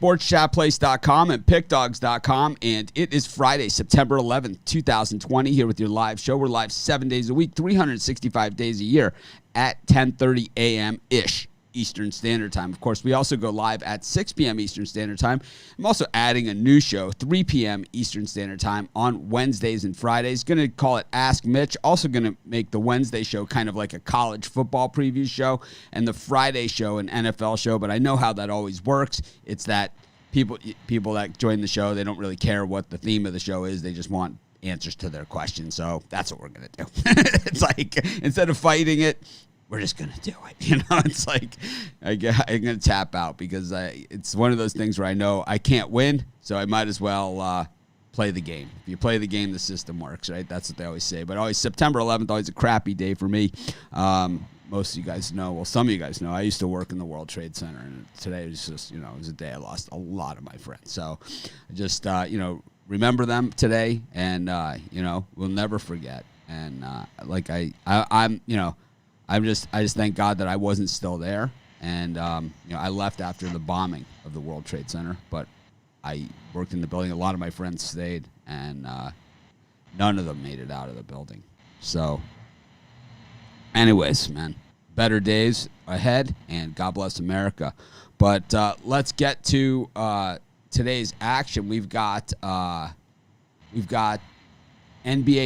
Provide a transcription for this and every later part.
sportschatplace.com and pickdogs.com. And it is Friday, September 11th, 2020, here with your live show. We're live 7 days a week, 365 days a year at 10:30 a.m.-ish Eastern Standard Time. Of course, we also go live at 6 p.m. Eastern Standard Time. I'm also adding a new show, 3 p.m. Eastern Standard Time on Wednesdays and Fridays. Going to call it Ask Mitch. Also going to make the Wednesday show kind of like a college football preview show and the Friday show an NFL show, but I know how that always works. It's that people that join the show, they don't really care what the theme of the show is. They just want answers to their questions. So that's what we're going to do. It's like, instead of fighting it, we're just going to do it. You know, it's like I'm going to tap out because it's one of those things where I know I can't win, so I might as well play the game. If you play the game, the system works, right? That's what they always say. But always September 11th, always a crappy day for me. Most of you guys know, well, some of you guys know, I used to work in the World Trade Center, and today was just, it was a day I lost a lot of my friends. So I just, remember them today, and, we'll never forget. And I just thank God that I wasn't still there, and I left after the bombing of the World Trade Center, but I worked in the building. A lot of my friends stayed, and none of them made it out of the building. So, anyways, man, better days ahead, and God bless America. But let's get to today's action. We've got NBA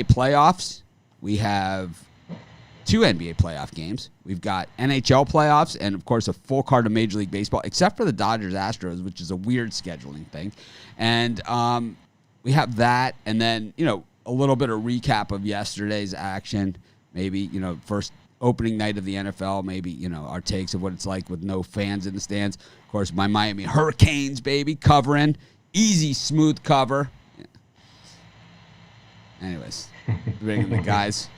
playoffs. We have 2 NBA playoff games. We've got NHL playoffs and, of course, a full card of Major League Baseball, except for the Dodgers-Astros, which is a weird scheduling thing. And we have that, and then, a little bit of recap of yesterday's action, maybe, first opening night of the NFL, maybe, our takes of what it's like with no fans in the stands. Of course, my Miami Hurricanes, baby, covering. Easy, smooth cover. Yeah. Anyways, bringing the guys.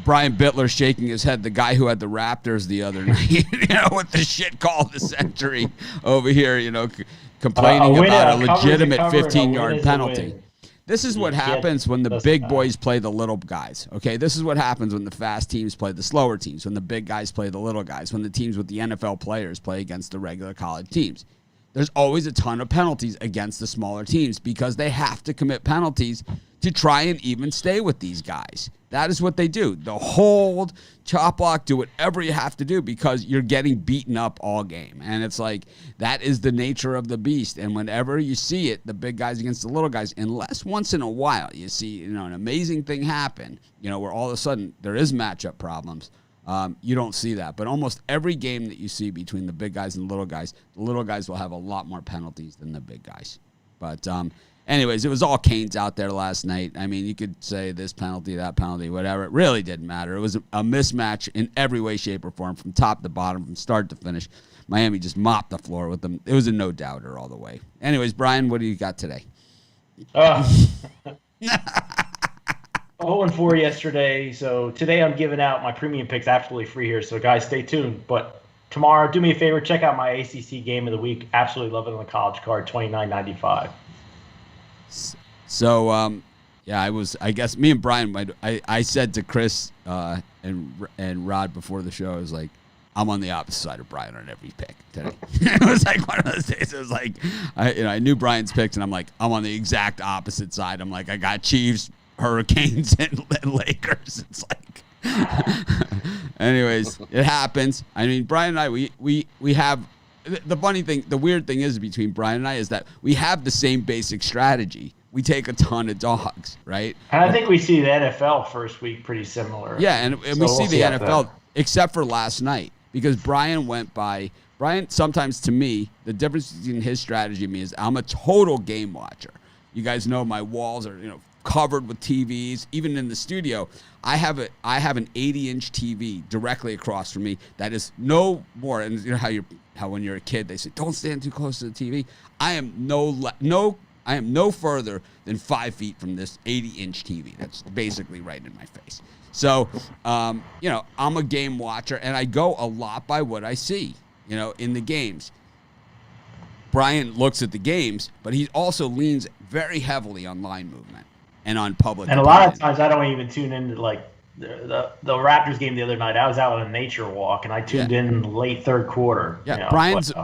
Brian Bittler shaking his head, the guy who had the Raptors the other night, with the shit call of the century over here, complaining about a legitimate 15-yard penalty. This is what happens when the big boys play the little guys, okay? This is what happens when the fast teams play the slower teams, when the big guys play the little guys, when the teams with the NFL players play against the regular college teams. There's always a ton of penalties against the smaller teams because they have to commit penalties to try and even stay with these guys. That is what they do. The hold, chop block, do whatever you have to do because you're getting beaten up all game. And it's like, that is the nature of the beast. And whenever you see it, the big guys against the little guys, unless once in a while you see, an amazing thing happen, where all of a sudden there is matchup problems, you don't see that. But almost every game that you see between the big guys and the little guys will have a lot more penalties than the big guys. But anyways, it was all Canes out there last night. I mean, you could say this penalty, that penalty, whatever. It really didn't matter. It was a mismatch in every way, shape, or form, from top to bottom, from start to finish. Miami just mopped the floor with them. It was a no-doubter all the way. Anyways, Brian, what do you got today? 0-4 yesterday. So today I'm giving out my premium picks absolutely free here. So, guys, stay tuned. But tomorrow, do me a favor, check out my ACC game of the week. Absolutely love it on the college card, $29.95. So, I guess me and Brian, I said to Chris and Rod before the show, I was like, I'm on the opposite side of Brian on every pick today. It was like one of those days. It was like, I knew Brian's picks, and I'm like, I'm on the exact opposite side. I'm like, I got Chiefs, Hurricanes, and Lakers. It's like, anyways, it happens. I mean, Brian and I, we have. The funny thing, the weird thing is between Brian and I is that we have the same basic strategy. We take a ton of dogs, right? And I think we see the NFL first week pretty similar. Yeah, and we see the NFL, except for last night, because Brian sometimes, to me, the difference between his strategy and me is I'm a total game watcher. You guys know my walls are, covered with TVs. Even in the studio, I have an 80-inch TV directly across from me that is no more. And you know how when you're a kid they say don't stand too close to the TV. I am no further than 5 feet from this 80-inch TV. That's basically right in my face. So, I'm a game watcher, and I go a lot by what I see, in the games. Brian looks at the games, but he also leans very heavily on line movement and on public. And a lot of times I don't even tune into the Raptors game the other night, I was out on a nature walk and I tuned in the late third quarter. Yeah,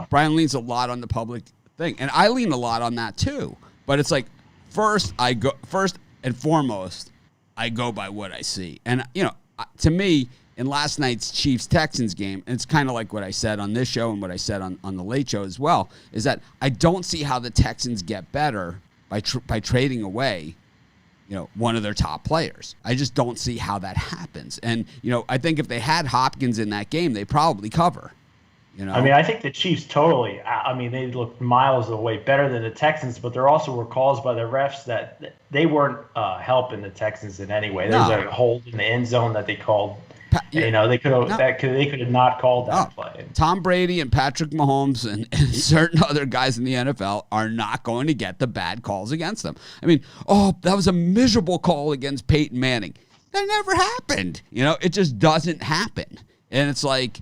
Brian leans a lot on the public thing, and I lean a lot on that too. But it's like first and foremost, I go by what I see, and to me, in last night's Chiefs-Texans game, and it's kind of like what I said on this show and what I said on the Late Show as well, is that I don't see how the Texans get better by trading away one of their top players. I just don't see how that happens. And, I think if they had Hopkins in that game, they probably cover. I mean, I think the Chiefs totally, they looked miles away better than the Texans, but there also were calls by the refs that they weren't helping the Texans in any way. There was a hold in the end zone that they called. They could have not called that play. Tom Brady and Patrick Mahomes and certain other guys in the NFL are not going to get the bad calls against them. I mean, that was a miserable call against Peyton Manning. That never happened. It just doesn't happen. And it's like,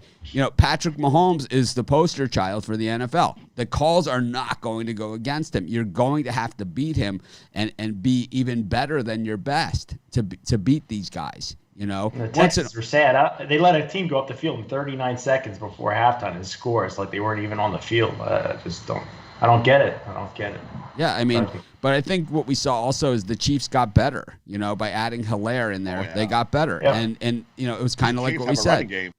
Patrick Mahomes is the poster child for the NFL. The calls are not going to go against him. You're going to have to beat him and be even better than your best to beat these guys. The Texans are sad. They let a team go up the field in 39 seconds before halftime and score. It's like they weren't even on the field. I don't get it. Yeah, but I think what we saw also is the Chiefs got better, by adding Hilaire in there. They got better. Yep. And it was kind of like what we said. Game.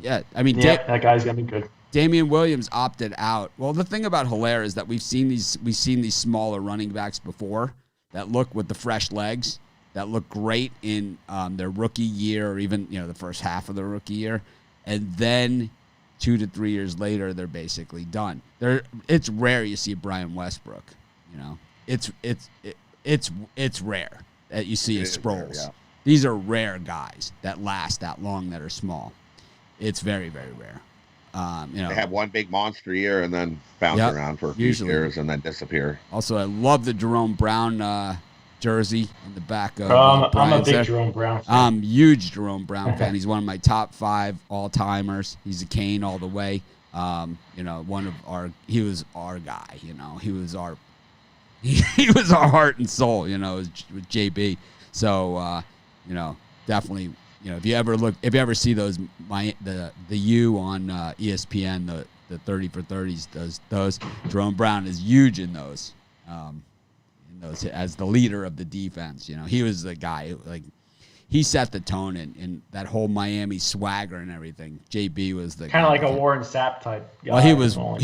Yeah, that guy's going to be good. Damian Williams opted out. Well, the thing about Hilaire is that we've seen these smaller running backs before that look with the fresh legs, that look great in their rookie year or even, the first half of their rookie year. And then 2 to 3 years later, they're basically done. It's rare you see Brian Westbrook, It's rare that you see a Sproles. Rare, yeah. These are rare guys that last that long that are small. It's very, very rare. They have one big monster year and then bounce around for a few years and then disappear. Also, I love the Jerome Brown jersey in the back of I'm a big Jerome Brown fan. I'm huge Jerome Brown fan. He's one of my top 5 all-timers. He's a Cane all the way. He was our guy, he was our heart and soul, with JB. So, definitely, if you ever see those, the U on ESPN, the 30 for 30s, those Jerome Brown is huge in those. As the leader of the defense, he was the guy who, he set the tone in that whole Miami swagger and everything. JB was the kind of like a Warren Sapp type guy. Well, he was Warren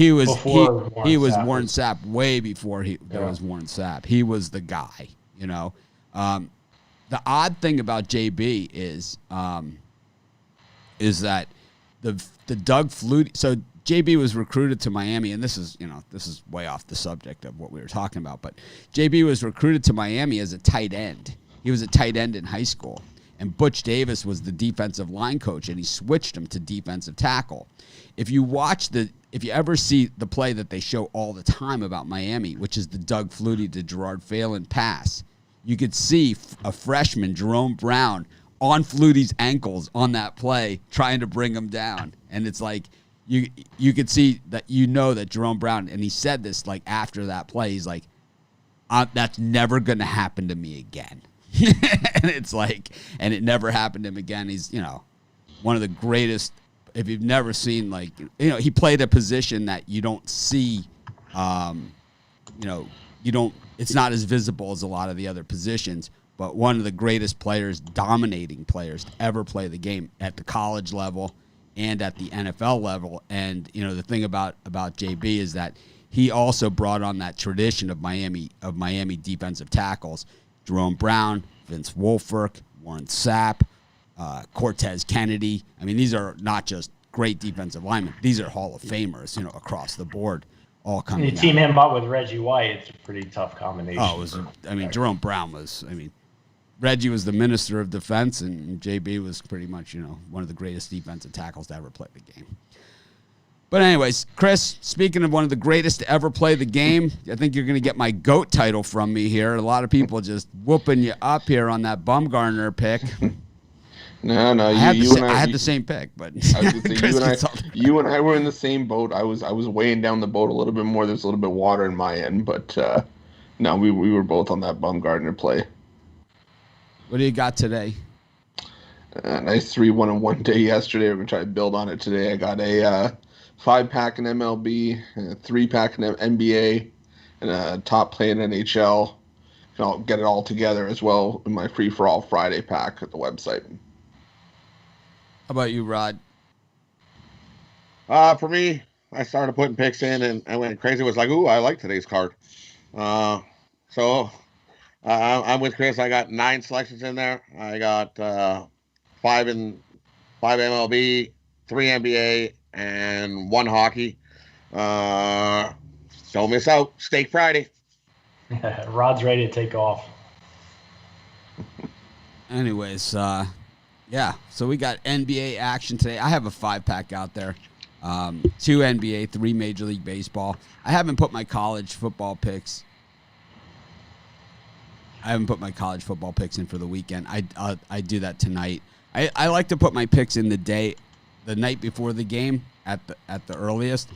Sapp way before there was Warren Sapp. He was the guy, The odd thing about JB is that the Doug Flutie. So JB was recruited to Miami, and this is way off the subject of what we were talking about, but JB was recruited to Miami as a tight end. He was a tight end in high school, and Butch Davis was the defensive line coach, and he switched him to defensive tackle. If you ever see the play that they show all the time about Miami, which is the Doug Flutie to Gerard Phelan pass, you could see a freshman, Jerome Brown, on Flutie's ankles on that play, trying to bring him down, and it's like, You could see that that Jerome Brown, and he said this after that play, he's like, that's never going to happen to me again. And it's and it never happened to him again. He's, one of the greatest, if you've never seen, he played a position that you don't see, it's not as visible as a lot of the other positions, but one of the greatest players, dominating players to ever play the game at the college level and at the NFL level. And, the thing about JB is that he also brought on that tradition of Miami defensive tackles. Jerome Brown, Vince Wilfork, Warren Sapp, Cortez Kennedy. These are not just great defensive linemen. These are Hall of Famers, across the board, all coming out. You team him up with Reggie White, it's a pretty tough combination. Jerome Brown was, Reggie was the minister of defense, and JB was pretty much, one of the greatest defensive tackles to ever play the game. But anyways, Chris, speaking of one of the greatest to ever play the game, I think you're going to get my GOAT title from me here. A lot of people just whooping you up here on that Bumgarner pick. No, I had the same pick, but you and I were in the same boat. I was weighing down the boat a little bit more. There's a little bit of water in my end, but no, we were both on that Bumgarner play. What do you got today? Nice 3-1 in one day yesterday. We're gonna try to build on it today. I got a 5-pack in MLB, a 3-pack in NBA, and a top play in NHL. And I'll get it all together as well in my free for all Friday pack at the website. How about you, Rod? For me, I started putting picks in and I went crazy. It was like, ooh, I like today's card. So I'm with Chris. I got 9 selections in there. I got 5 MLB, 3 NBA, and 1 hockey. Don't miss out. Steak Friday. Rod's ready to take off. Anyways, yeah. So we got NBA action today. I have a 5-pack out there. 2 NBA, 3 Major League Baseball. I haven't put my college football picks. in for the weekend. I do that tonight. I like to put my picks in the night before the game at the earliest.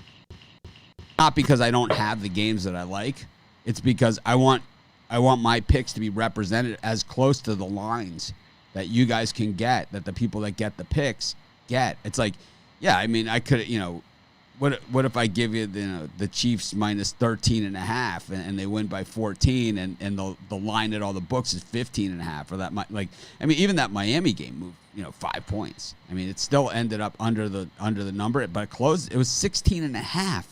Not because I don't have the games that I like. It's because I want my picks to be represented as close to the lines that you guys can get, that the people that get the picks get. It's like, yeah, I mean, I could, what if I give you the Chiefs minus 13.5 and they win by 14 and the line at all the books is 15.5 or that even that Miami game moved 5 points. I mean, it still ended up under the number, but it closed. It was 16.5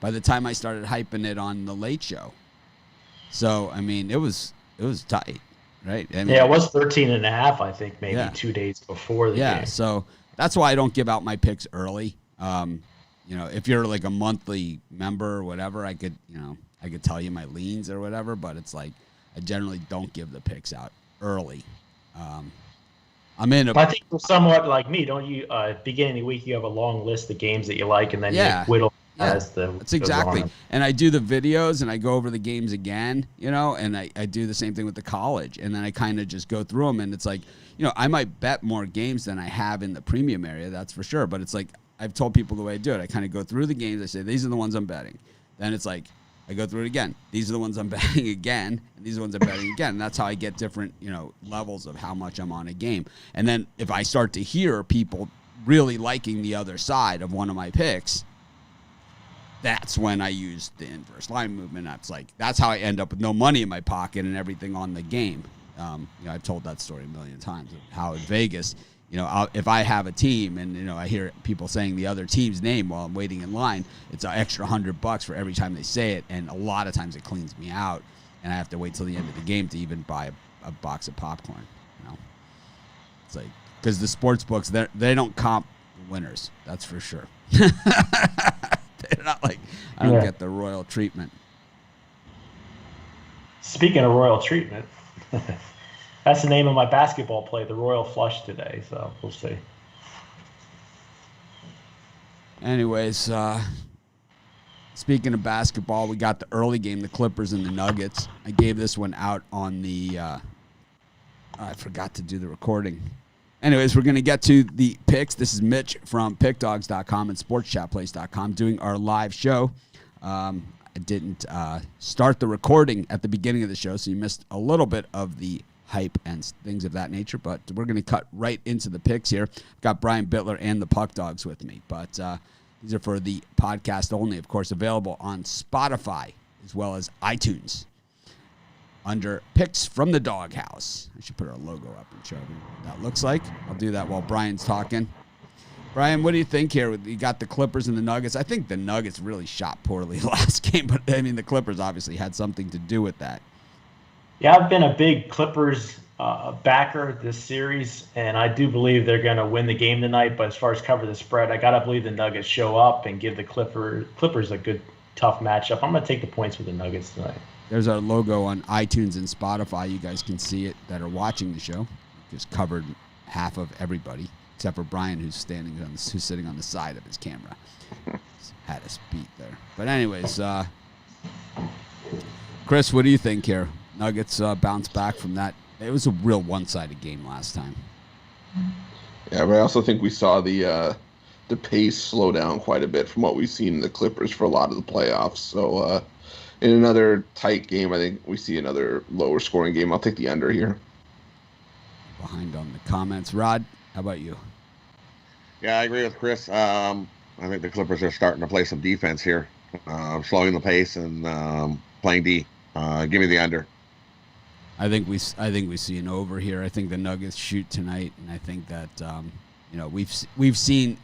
by the time I started hyping it on the Late Show. So I mean, it was tight, right? I mean, yeah, it was 13.5. I think maybe 2 days before the game. Yeah, so that's why I don't give out my picks early. If you're like a monthly member or whatever, I could tell you my leans or whatever, but it's like I generally don't give the picks out early. I think you're somewhat like me, don't you? Beginning of the week, you have a long list of games that you like, and then you whittle as the. That's exactly. And I do the videos, and I go over the games again, and I do the same thing with the college, and then I kind of just go through them, and it's like, I might bet more games than I have in the premium area, that's for sure, but it's like, I've told people the way I do it. I kind of go through the games. I say, these are the ones I'm betting. Then it's like, I go through it again. These are the ones I'm betting again, and these are the ones I'm betting again. And that's how I get different, levels of how much I'm on a game. And then if I start to hear people really liking the other side of one of my picks, that's when I use the inverse line movement. That's how I end up with no money in my pocket and everything on the game. I've told that story a million times of how in Vegas, if I have a team and, I hear people saying the other team's name while I'm waiting in line, it's an extra $100 for every time they say it. And a lot of times it cleans me out and I have to wait till the end of the game to even buy a box of popcorn. It's like, because the sports books, they don't comp winners. That's for sure. They're not like, I don't get the royal treatment. Speaking of royal treatment, that's the name of my basketball play, the Royal Flush today, so we'll see. Anyways, speaking of basketball, we got the early game, the Clippers and the Nuggets. I gave this one out on the I forgot to do the recording. Anyways, we're going to get to the picks. This is Mitch from pickdogs.com and sportschatplace.com doing our live show. I didn't start the recording at the beginning of the show, so you missed a little bit of the hype and things of that nature, but we're going to cut right into the picks here. I've got Brian Bittler and the Puck Dogs with me, but these are for the podcast only, of course, available on Spotify as well as iTunes under Picks from the Doghouse. I should put our logo up and show you what that looks like. I'll do that while Brian's talking. Brian, what do you think here? You got the Clippers and the Nuggets. I think the Nuggets really shot poorly last game, but I mean, the Clippers obviously had something to do with that. Yeah, I've been a big Clippers backer this series, and I do believe they're going to win the game tonight. But as far as cover the spread, I got to believe the Nuggets show up and give the Clippers a good, tough matchup. I'm going to take the points with the Nuggets tonight. There's our logo on iTunes and Spotify. You guys can see it that are watching the show. Just covered half of everybody except for Brian, who's sitting on the side of his camera. Had us beat there. But anyways, Chris, what do you think here? Nuggets bounce back from that. It was a real one-sided game last time. Yeah, but I also think we saw the pace slow down quite a bit from what we've seen in the Clippers for a lot of the playoffs. So in another tight game, I think we see another lower scoring game. I'll take the under here. behind on the comments. Rod, how about you? Yeah, I agree with Chris. I think the Clippers are starting to play some defense here, slowing the pace and playing D. Give me the under. I think we see an over here. I think the Nuggets shoot tonight, and I think that we've seen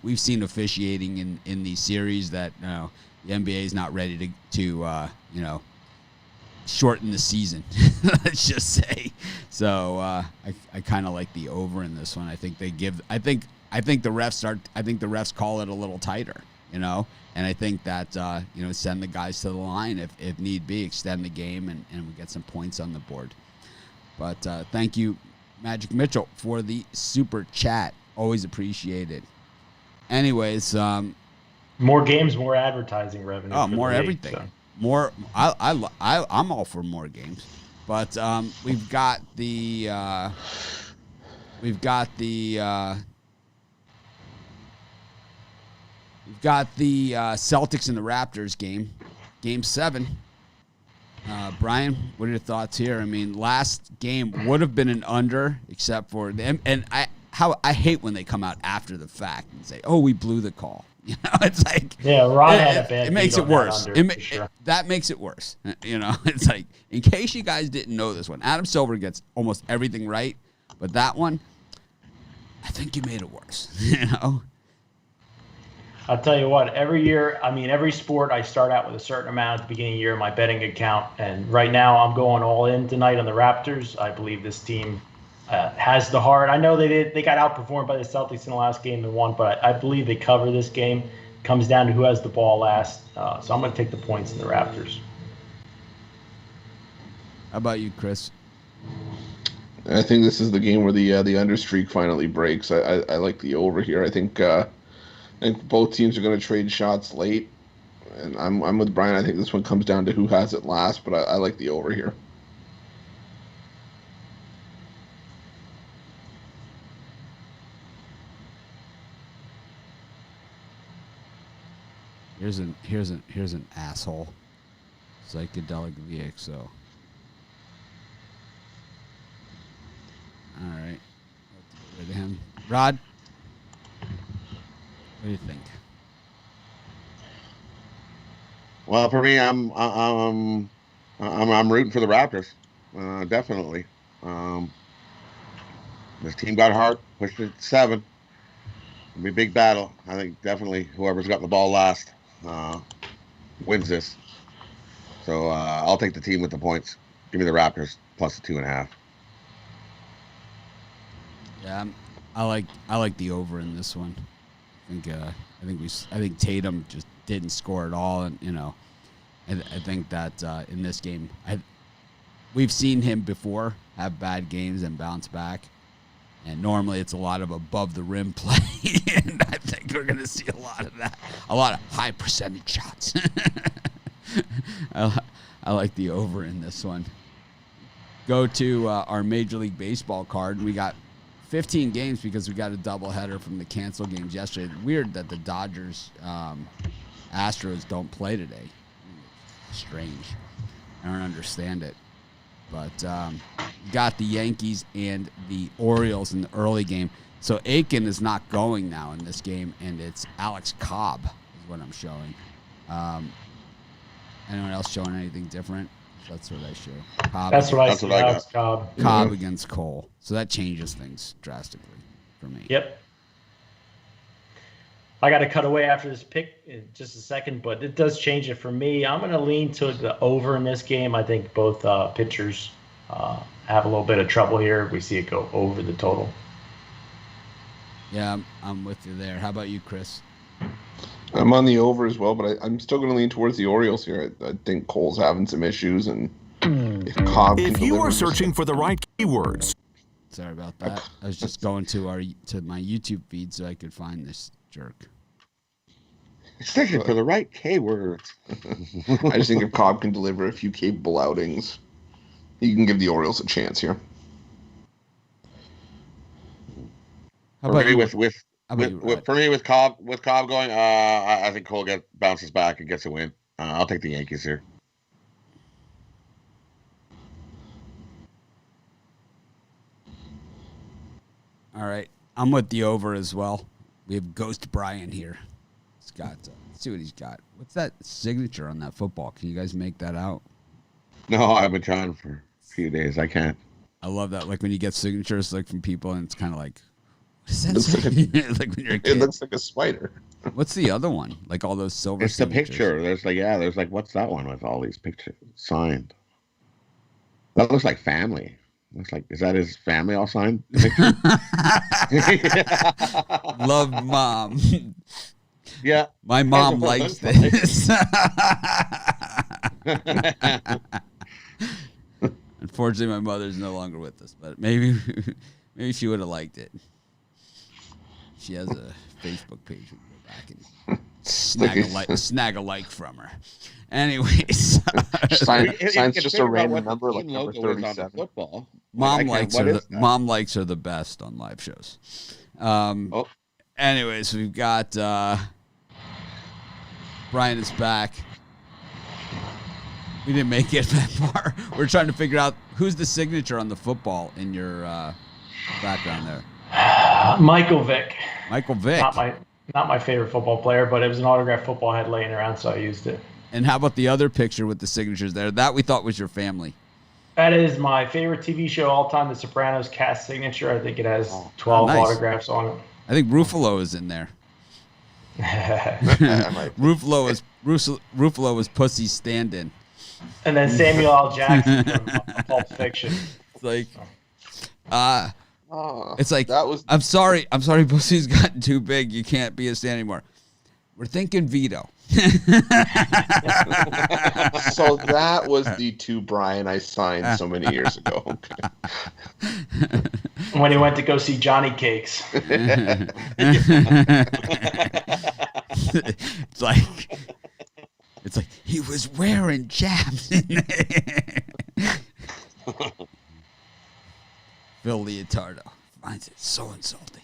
officiating in these series that the NBA is not ready to shorten the season. Let's just say. So I kind of like the over in this one. I think the refs call it a little tighter, and I think that send the guys to the line if need be, extend the game, and we get some points on the board. But thank you, Magic Mitchell, for the super chat. Always appreciated. Anyways, more games, more advertising revenue. Oh, more everything. So. More. I'm all for more games, but we've got the Celtics and the Raptors game 7. Brian, what are your thoughts here? I mean, last game would have been an under, except for them. And I hate when they come out after the fact and say, "Oh, we blew the call." It's like Ron had a bad. It makes it worse. Sure. That makes it worse. It's like, in case you guys didn't know this one, Adam Silver gets almost everything right, but that one, I think you made it worse. I'll tell you what, every year, every sport, I start out with a certain amount at the beginning of the year in my betting account. And right now I'm going all in tonight on the Raptors. I believe this team has the heart. I know they got outperformed by the Celtics in the last game and won, but I believe they cover this game. It comes down to who has the ball last. So I'm going to take the points in the Raptors. How about you, Chris? I think this is the game where the under streak finally breaks. I like the over here. I think both teams are going to trade shots late, and I'm with Brian. I think this one comes down to who has it last, but I like the over here. Here's an asshole. Psychedelic VXO. All right, let's get rid of him. Rod, what do you think? Well, for me, I'm rooting for the Raptors, definitely. This team got hard, pushed it to 7. It'll be a big battle. I think definitely whoever's got the ball last wins this. So I'll take the team with the points. Give me the Raptors plus the 2.5. Yeah, I like the over in this one. I think Tatum just didn't score at all, and I think that in this game, we've seen him before have bad games and bounce back, and normally it's a lot of above the rim play, and I think we're gonna see a lot of that, a lot of high percentage shots. I like the over in this one. Go to our Major League Baseball card, and we got 15 games because we got a doubleheader from the canceled games yesterday. Weird that the Dodgers, Astros don't play today. Strange. I don't understand it. But got the Yankees and the Orioles in the early game. So Aiken is not going now in this game, and it's Alex Cobb is what I'm showing. Anyone else showing anything different? That's what I show. That's what I see. Alex Cobb. Cobb against Cole. So that changes things drastically for me. Yep. I got to cut away after this pick in just a second, but it does change it for me. I'm going to lean to the over in this game. I think both pitchers have a little bit of trouble here. We see it go over the total. Yeah, I'm with you there. How about you, Chris? I'm on the over as well, but I'm still going to lean towards the Orioles here. I think Cole's having some issues, and if Cobb can If you are searching for the right keywords. Sorry about that. I was just going to my YouTube feed so I could find this jerk. Searching for the right keywords. I just think if Cobb can deliver a few capable outings, he can give the Orioles a chance here. How about you? For me, with Cobb going, I think Cole bounces back and gets a win. I'll take the Yankees here. All right. I'm with the over as well. We have Ghost Brian here. He's got, let's see what he's got. What's that signature on that football? Can you guys make that out? No, I've been trying for a few days. I can't. I love that. Like when you get signatures like from people and it's kind of like, what does that Looks say? like Like when you're a kid. It looks like a spider. What's the other one? Like all those silver It's the signatures. picture. There's like, what's that one with all these pictures signed? That looks like family. Looks like, is that his family all signed? Love mom. Yeah. My mom likes this. Unfortunately, my mother's no longer with us, but maybe she would have liked it. She has a Facebook page. We can go back and snag a like from her. Anyways, Signs just a random number like number 37. Football. Mom likes her the best on live shows. Anyways, we've got Brian is back. We didn't make it that far. We're trying to figure out who's the signature on the football in your background there. Michael Vick. Michael Vick. Not my favorite football player, but it was an autographed football I had laying around, so I used it. And how about the other picture with the signatures there? That we thought was your family. That is my favorite TV show all time, The Sopranos cast signature. I think it has 12 autographs on it. I think Ruffalo is in there. Ruffalo was Pussy's stand-in. And then Samuel L. Jackson from Pulp Fiction. It's like, I'm sorry, Pussy's gotten too big. You can't be a stand anymore. We're thinking Vito. So that was the two Brian I signed so many years ago. Okay. When he went to go see Johnny Cakes. It's like he was wearing chaps. Phil Leotardo finds it so insulting.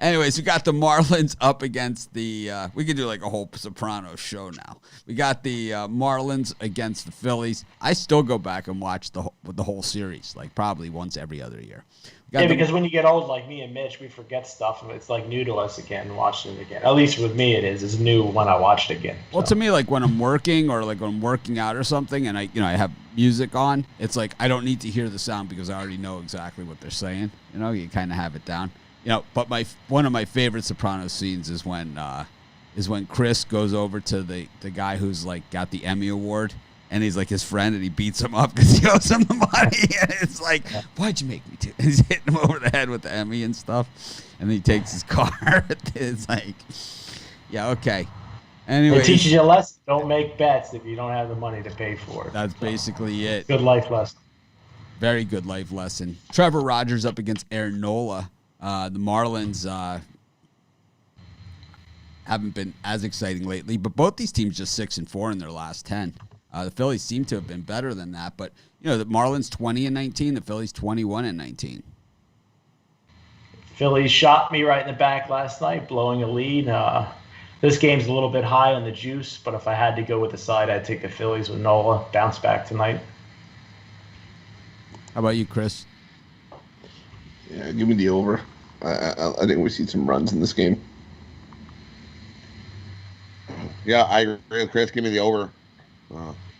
Anyways, we got the Marlins up against the we could do like a whole Sopranos show now. We got the Marlins against the Phillies. I still go back and watch the whole series, like probably once every other year. Because when you get old like me and Mitch, we forget stuff and it's like new to us again, watching it again. At least with me it is. It's new when I watch it again. Well, to me, like when I'm working or like when I'm working out or something and I have music on, it's like I don't need to hear the sound because I already know exactly what they're saying. You kind of have it down. But one of my favorite Sopranos scenes is when Chris goes over to the guy who's like got the Emmy award and he's like his friend and he beats him up because he owes him the money and it's like, why'd you make me do? He's hitting him over the head with the Emmy and stuff, and then he takes his car. It's like, yeah, okay. Anyway, it teaches you a lesson. Don't make bets if you don't have the money to pay for it. That's basically it. Good life lesson. Very good life lesson. Trevor Rogers up against Aaron Nola. The Marlins haven't been as exciting lately, but both these teams just 6-4 in their last 10. The Phillies seem to have been better than that, but the Marlins 20-19, the Phillies 21-19. Phillies shot me right in the back last night, blowing a lead. This game's a little bit high on the juice, but if I had to go with the side, I'd take the Phillies with Nola. Bounce back tonight. How about you, Chris? Yeah, give me the over. I think we see some runs in this game. Yeah, I agree with Chris. Give me the over.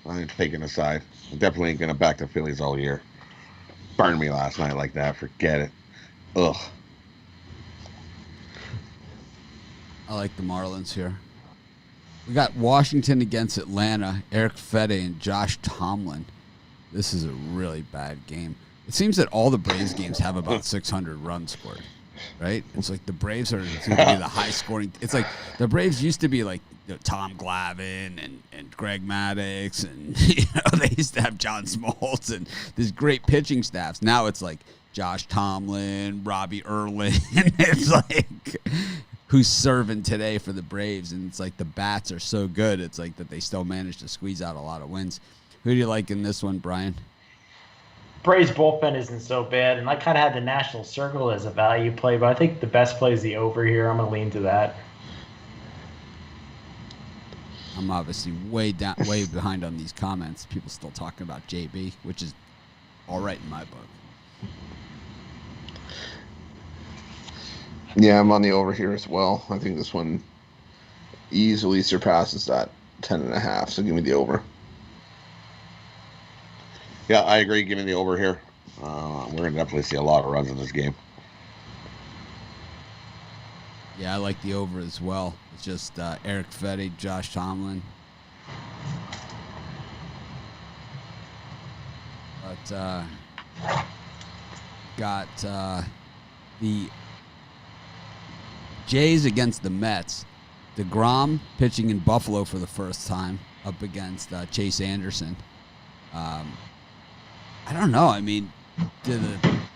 I ain't taking a side. I definitely ain't going to back the Phillies all year. Burned me last night like that. Forget it. Ugh. I like the Marlins here. We got Washington against Atlanta, Eric Fede and Josh Tomlin. This is a really bad game. It seems that all the Braves games have about 600 runs scored, right? It's like the Braves seem to be the high scoring. It's like the Braves used to be like Tom Glavine and Greg Maddux, and they used to have John Smoltz and these great pitching staffs. Now it's like Josh Tomlin, Robbie Erlin. It's like who's serving today for the Braves, and it's like the bats are so good. It's like that they still manage to squeeze out a lot of wins. Who do you like in this one, Brian? Braves bullpen isn't so bad, and I kind of had the National Circle as a value play, but I think the best play is the over here. I'm going to lean to that. I'm obviously way behind on these comments. People still talking about JB, which is all right in my book. Yeah, I'm on the over here as well. I think this one easily surpasses that 10.5. So give me the over. Yeah, I agree. Give me the over here. We're going to definitely see a lot of runs in this game. Yeah, I like the over as well. It's just Eric Fetty, Josh Tomlin. But got the Jays against the Mets. DeGrom pitching in Buffalo for the first time up against Chase Anderson. I don't know. I mean, do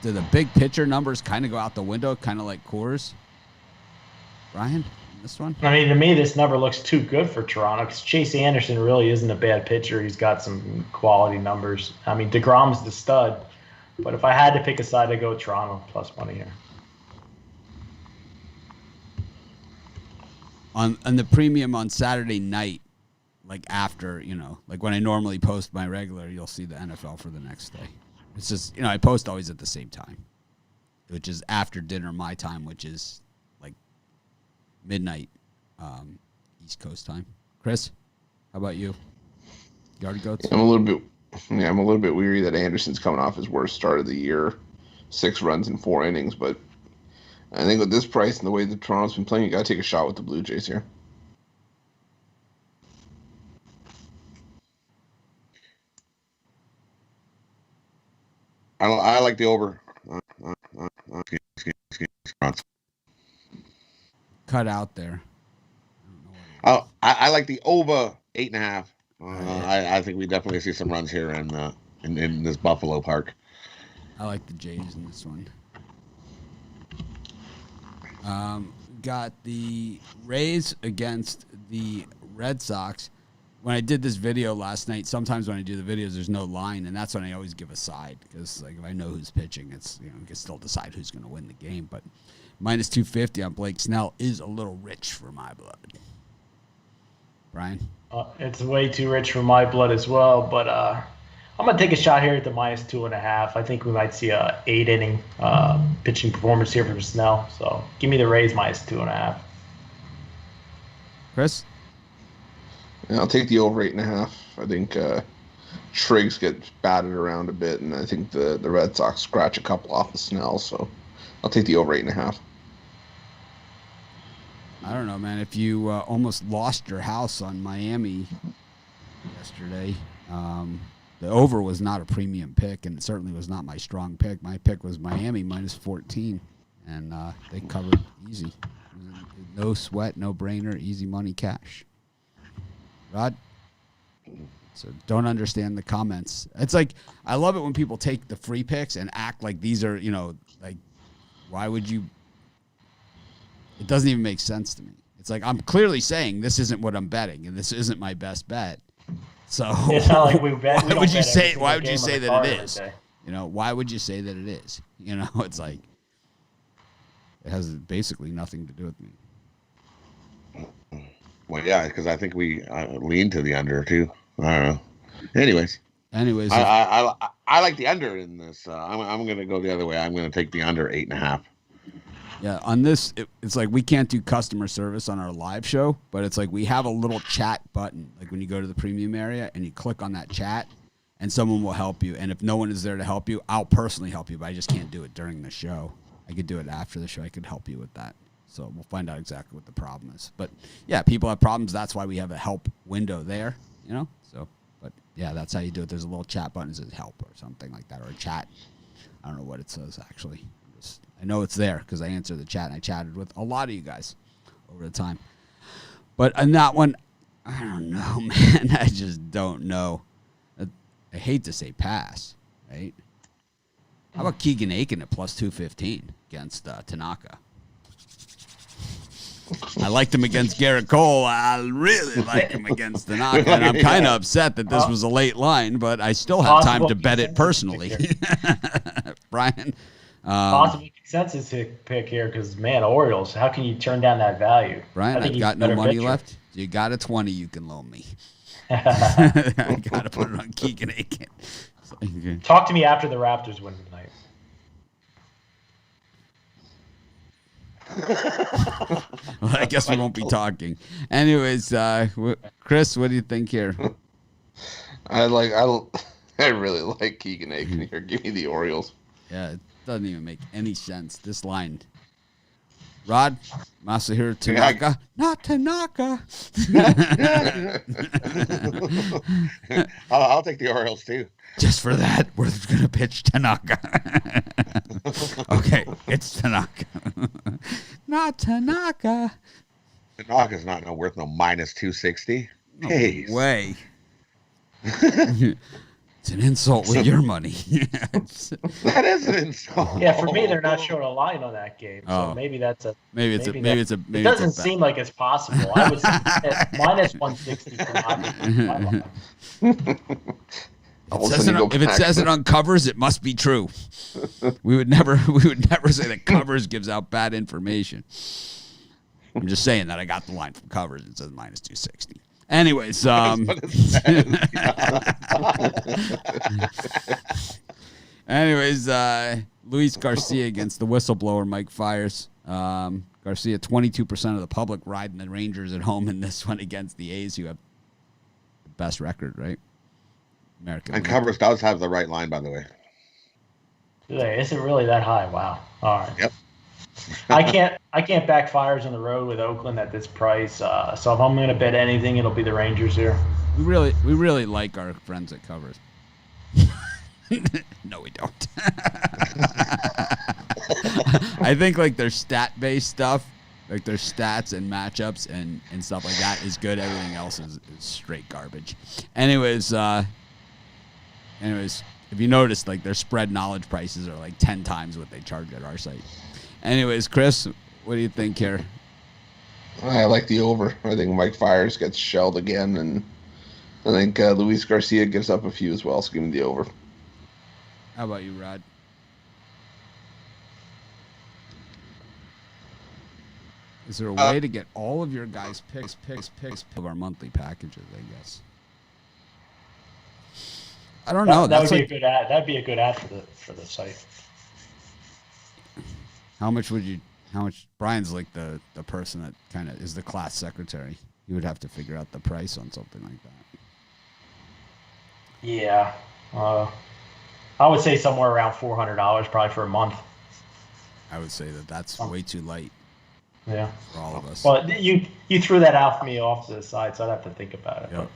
the big pitcher numbers kind of go out the window, kind of like Coors? Brian, this one? I mean, to me, this number looks too good for Toronto because Chase Anderson really isn't a bad pitcher. He's got some quality numbers. I mean, DeGrom's the stud. But if I had to pick a side, I'd go Toronto plus money here. On the premium on Saturday night, like after, like when I normally post my regular, you'll see the NFL for the next day. It's just, I post always at the same time, which is after dinner my time, which is like midnight East Coast time. Chris, how about you? Yard goats? I'm a little bit weary that Anderson's coming off his worst start of the year, 6 runs in 4 innings, but I think with this price and the way that Toronto's been playing, you got to take a shot with the Blue Jays here. I like the over. Cut out there. I like the over 8.5. I think we definitely see some runs here in this Buffalo Park. I like the Jays in this one. Got the Rays against the Red Sox. When I did this video last night, sometimes when I do the videos, there's no line, and that's when I always give a side because, like, if I know who's pitching, it's you can still decide who's going to win the game. But minus 250 on Blake Snell is a little rich for my blood. Brian, it's way too rich for my blood as well. But I'm gonna take a shot here at the minus 2.5. I think we might see a 8-inning pitching performance here from Snell. So give me the Rays minus 2.5. Chris. Yeah, I'll take the over 8.5. I think Triggs gets batted around a bit, and I think the Red Sox scratch a couple off the Snell, so I'll take the over 8.5. I don't know, man. If you almost lost your house on Miami yesterday, the over was not a premium pick, and it certainly was not my strong pick. My pick was Miami minus 14, and they covered easy. No sweat, no brainer, easy money cash. Rod? So don't understand the comments. It's like, I love it when people take the free picks and act like these are, like, why would you? It doesn't even make sense to me. It's like, I'm clearly saying this isn't what I'm betting, and this isn't my best bet. So it's not like we bet. Why would you say that it is? Why would you say that it is? It's like, it has basically nothing to do with me. Well, yeah, because I think we lean to the under too. I don't know. Anyways, I like the under in this. I'm going to go the other way. I'm going to take the under 8.5. Yeah, on this, it's like we can't do customer service on our live show, but it's like we have a little chat button. Like when you go to the premium area and you click on that chat, and someone will help you. And if no one is there to help you, I'll personally help you, but I just can't do it during the show. I could do it after the show. I could help you with that. So we'll find out exactly what the problem is. But, yeah, people have problems. That's why we have a help window there, So, but, yeah, that's how you do it. There's a little chat button that says help or something like that, or a chat. I don't know what it says, actually. I know it's there because I answered the chat, and I chatted with a lot of you guys over the time. But on that one, I don't know, man. I just don't know. I hate to say pass, right? How about Keegan Aiken at plus 215 against Tanaka? I liked him against Garrett Cole. I really like him against Tanaka. And I'm kind of upset that this was a late line, but I still have time to bet it personally. Brian? Possible consensus pick here because, man, Orioles, how can you turn down that value? Brian, I've got no money left. You got a 20 you can loan me. I got to put it on Keegan Aiken. Talk to me after the Raptors win tonight. Well, I guess we won't be talking. Anyways, Chris, what do you think here? I really like Keegan Aiken here. Give me the Orioles. Yeah, it doesn't even make any sense. This line. Rod, Masahiro Tanaka, not Tanaka. I'll take the Orioles too. Just for that, we're going to pitch Tanaka. Okay, it's Tanaka. Not Tanaka. Tanaka's not worth no minus 260. No Jeez. way. It's an insult with your money. That is an insult. Yeah, for me, they're not showing a line on that game, so maybe that's a. It doesn't seem like it's possible. I was at minus 160 for my line. If it says it on covers, it must be true. We would never say that covers gives out bad information. I'm just saying that I got the line from covers. It says minus 260. Anyways, Luis Garcia against the whistleblower Mike Fiers. Garcia, 22% of the public riding the Rangers at home in this one against the A's, who have the best record, right? American. And covers does have the right line, by the way. Is it really that high? Wow. All right. Yep. I can't back Fiers on the road with Oakland at this price. So if I'm going to bet anything, it'll be the Rangers here. We really like our friends at covers. No, we don't. I think like their stat-based stuff, like their stats and matchups and stuff like that is good. Everything else is straight garbage. Anyways, if you notice, like their spread knowledge prices are like 10 times what they charge at our site. Anyways, Chris, what do you think here? I like the over. I think Mike Fiers gets shelled again, and I think Luis Garcia gives up a few as well, so give me the over. How about you, Rod? Is there a way to get all of your guys' picks of our monthly packages, I guess? I don't know. That would be a good ad. That'd be a good ad for the site. How much Brian's like the person that kind of is the class secretary. He would have to figure out the price on something like that. Yeah. I would say somewhere around $400 probably for a month. I would say that's way too light. Yeah. For all of us. Well, you threw that out for me off to the side, so I'd have to think about it. Yep.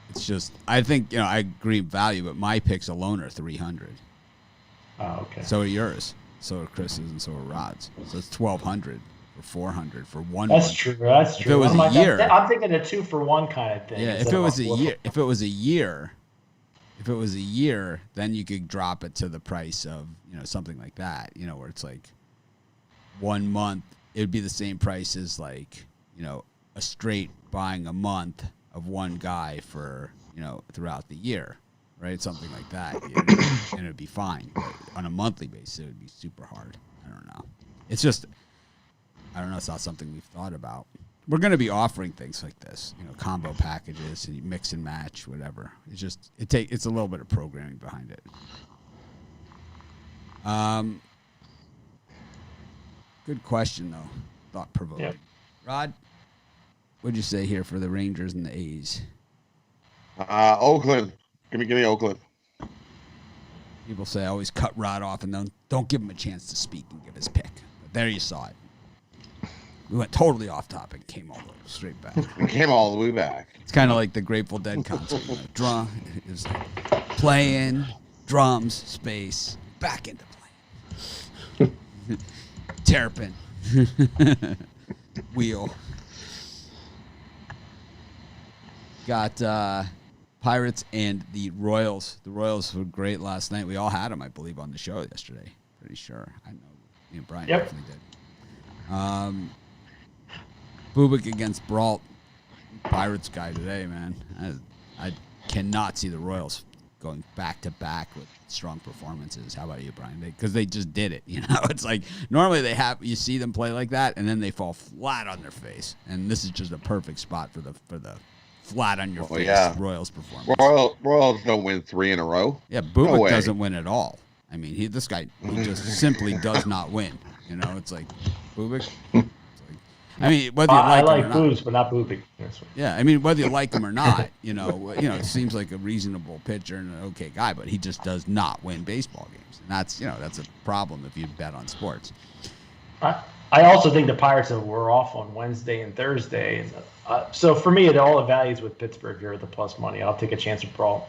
It's just, I think, I agree value, but my picks alone are $300. Oh, okay. So are yours. So are Chris's and so are Rod's. So it's $1,200 or $400 for one. That's true. That's true. If it was a year, I'm thinking a 2-for-1 kind of thing. Yeah. If it was a year, then you could drop it to the price of something like that. Where it's like 1 month, it would be the same price as like a straight buying a month of one guy for throughout the year. Right, something like that, and it'd be fine. But on a monthly basis, it would be super hard. I don't know. It's just, I don't know. It's not something we've thought about. We're going to be offering things like this, combo packages, and you mix and match, whatever. It's just it's a little bit of programming behind it. Good question though, thought provoking. Yep. Rod, what'd you say here for the Rangers and the A's? Oakland. Give me Oakland. People say always cut Rod off and don't give him a chance to speak and give his pick. But there you saw it. We went totally off topic, came all the way straight back. Came all the way back. It's kind of like the Grateful Dead concert. Drum is playing, drums, space, back into playing. Terrapin. Wheel. Got Pirates and the Royals. The Royals were great last night. We all had them, I believe, on the show yesterday. Pretty sure. I know. Brian definitely did. Bubik against Brault. Pirates guy today, man. I cannot see the Royals going back to back with strong performances. How about you, Brian? Because they just did it. It's like normally you see them play like that, and then they fall flat on their face. And this is just a perfect spot for the flat on your face Royals performance. Royals don't win 3 in a row. Yeah, Bubik doesn't win at all. I mean, this guy, he just simply does not win. You know, it's like Bubik. I mean, whether you I like like him or Boobs, not. but not Bubik. Yeah, I mean, whether you like him or not, it seems like a reasonable pitcher and an okay guy, but he just does not win baseball games, and that's a problem if you bet on sports. I also think the Pirates were off on Wednesday and Thursday, and so for me, it all values with Pittsburgh here at the plus money. I'll take a chance with Brawl.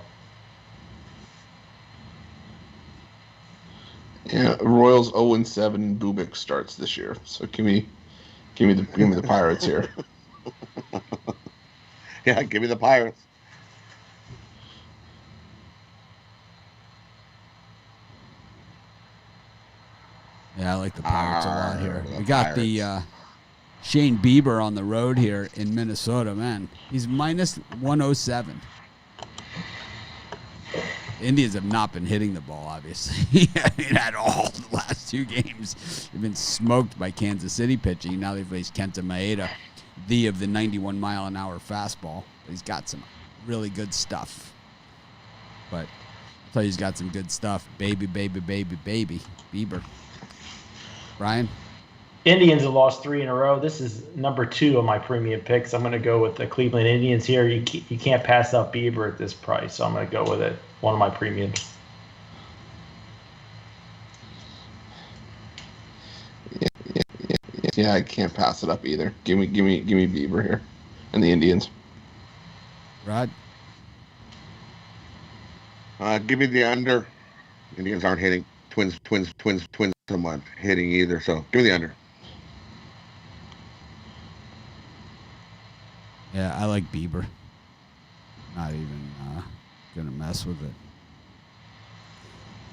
Yeah, Royals 0-7. Bubik starts this year, so give me the Pirates here. Yeah, give me the Pirates. Yeah, I like the Pirates a lot here. We got the Shane Bieber on the road here in Minnesota. Man, he's minus 107. Indians have not been hitting the ball, obviously, at all the last two games. They've been smoked by Kansas City pitching. Now they face Kenta Maeda, of the 91-mile-an-hour fastball. But he's got some really good stuff. But I'll tell you, he's got some good stuff. Baby, Bieber. Brian? Indians have lost 3 in a row. This is number 2 of my premium picks. I'm going to go with the Cleveland Indians here. You can't pass up Bieber at this price, so I'm going to go with it. One of my premiums. Yeah, I can't pass it up either. Give me Bieber here, and the Indians. Rod? Give me the under. Indians aren't hitting. Twins someone hitting either, so give me the under. Yeah, I like Bieber. Not even going to mess with it.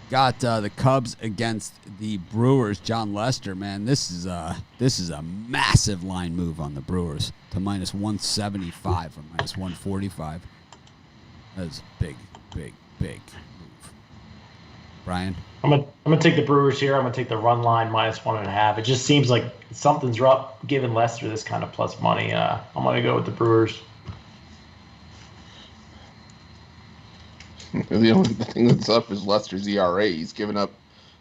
Got the Cubs against the Brewers. John Lester, man, this is a massive line move on the Brewers to minus 175 from minus 145. That is big move. Brian? I'm gonna take the Brewers here. I'm gonna take the run line minus 1.5. It just seems like something's up giving Lester this kind of plus money. I'm gonna go with the Brewers. The only thing that's up is Lester's ERA. He's given up